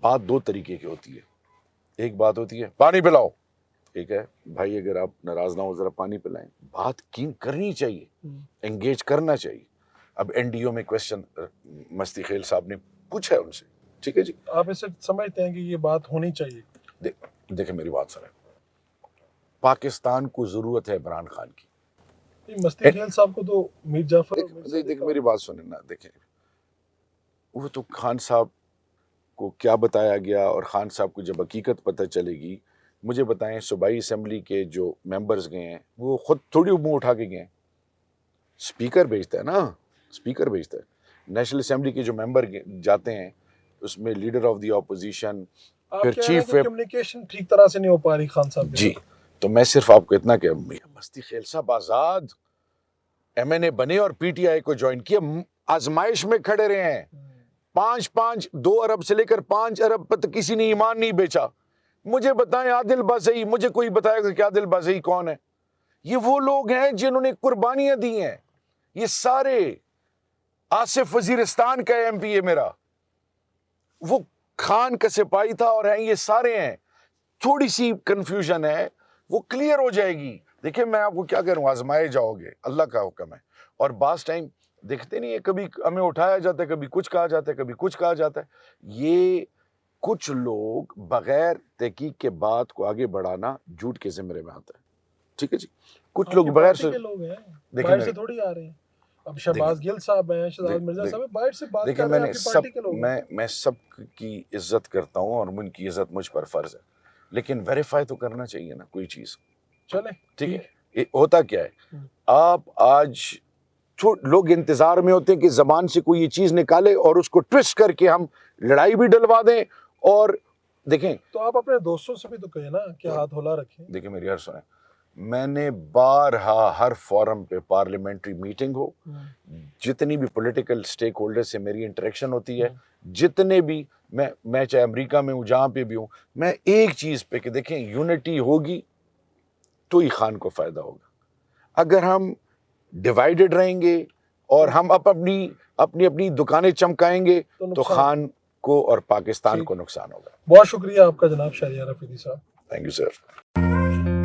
بات 2 طریقے کی ہوتی ہے. ایک بات ہوتی ہے پانی پلاؤ, ٹھیک ہے بھائی, اگر آپ ناراض نہ ہو ذرا پانی پلائیں. بات کرنی چاہیے, انگیج کرنا چاہیے. اب این ڈی او میں کوشچن مستی خیل صاحب نے پوچھا ہے ان سے, ٹھیک ہے جی, آپ اسے سمجھتے ہیں کہ یہ بات ہونی چاہیے؟ دیکھیں میری بات سنیں, پاکستان کو ضرورت ہے عمران خان کی. مستی خیل صاحب کو تو میر جعفر, دیکھ میری بات سنیں نا, دیکھیں وہ تو خان صاحب کو کیا بتایا گیا, اور خان صاحب کو جب حقیقت پتہ چلے گی. مجھے بتائیں صوبائی اسمبلی کے جو ممبرز گئے ہیں وہ خود تھوڑی منہ اٹھا کے گئے ہیں, اسپیکر بھیجتا ہے نا, اسپیکر بھیجتا ہے. نیشنل اسمبلی کے جو ممبر جاتے ہیں اس میں لیڈر آف دی اپوزیشن, پھر چیف ویپ. کمیونیکیشن ٹھیک طرح سے نہیں ہو پا رہی خان صاحب جی, تو میں صرف آپ کو اتنا کہ مستی خیل صاحب آزاد ایم این اے بنے اور پی ٹی آئی کو جوائن کیا, آزمائش میں کھڑے رہے ہیں. 2 ارب سے لے کر 5 ارب پر کسی نے ایمان نہیں بیچا. مجھے بتائیں عادل بازئی, مجھے کوئی بتائے گا کہ عادل بازئی کون ہے؟ یہ وہ لوگ ہیں جنہوں نے قربانیاں دی ہیں. یہ سارے, آصف وزیرستان کا ایم پی ہے میرا, وہ خان کا سپاہی تھا, اور ہیں یہ سارے ہیں. تھوڑی سی کنفیوژن ہے, وہ کلیئر ہو جائے گی. دیکھیں میں آپ کو کیا کروں, آزمائے جاؤ گے, اللہ کا حکم ہے. اور بعض ٹائم دیکھتے نہیں ہے, کبھی ہمیں اٹھایا جاتا ہے, کبھی کچھ کہا جاتا ہے, کبھی کچھ کہا جاتا ہے. یہ کچھ لوگ بغیر تحقیق کے بات کو آگے بڑھانا جھوٹ کے زمرے میں آتا ہے, ٹھیک ہے جی. کچھ لوگ بغیر سے لوگ ہیں, باہر سے تھوڑی آ رہے ہیں. اب شہباز گل صاحب ہیں, شہزاد مرزا صاحب ہیں, باہر سے بات کر رہے ہیں, آپ کی پارٹی کے لوگ ہیں. میں سب کی عزت کرتا ہوں اور ان کی عزت مجھ پر فرض ہے, لیکن ویریفائی تو کرنا چاہیے نا کوئی چیز. چلیں ٹھیک ہے, ہوتا کیا ہے, آپ آج لوگ انتظار میں ہوتے ہیں کہ زبان سے کوئی یہ چیز نکالے اور اس کو ٹوسٹ کر کے ہم لڑائی بھی ڈلوا دیں. اور دیکھیں تو آپ اپنے دوستوں سے بھی تو کہیں نا کہ ہاتھ ہلا رکھیں. دیکھیں میری عرض سنیں, میں نے بارہا ہر فورم پہ پارلیمنٹری میٹنگ ہو، جتنی بھی پولیٹیکل سٹیک ہولڈر سے میری انٹریکشن ہوتی ہے، جتنے بھی میں چاہے امریکہ میں ہوں جہاں پہ بھی ہوں، میں ایک چیز پہ کہ دیکھیں یونٹی ہوگی تو ہی خان کو فائدہ ہوگا. اگر ہم ڈیوائیڈڈ رہیں گے اور ہم اپنی دکانیں چمکائیں گے تو خان کو اور پاکستان کو نقصان ہوگا. بہت شکریہ آپ کا جناب شہریار افریدی صاحب. Thank you sir.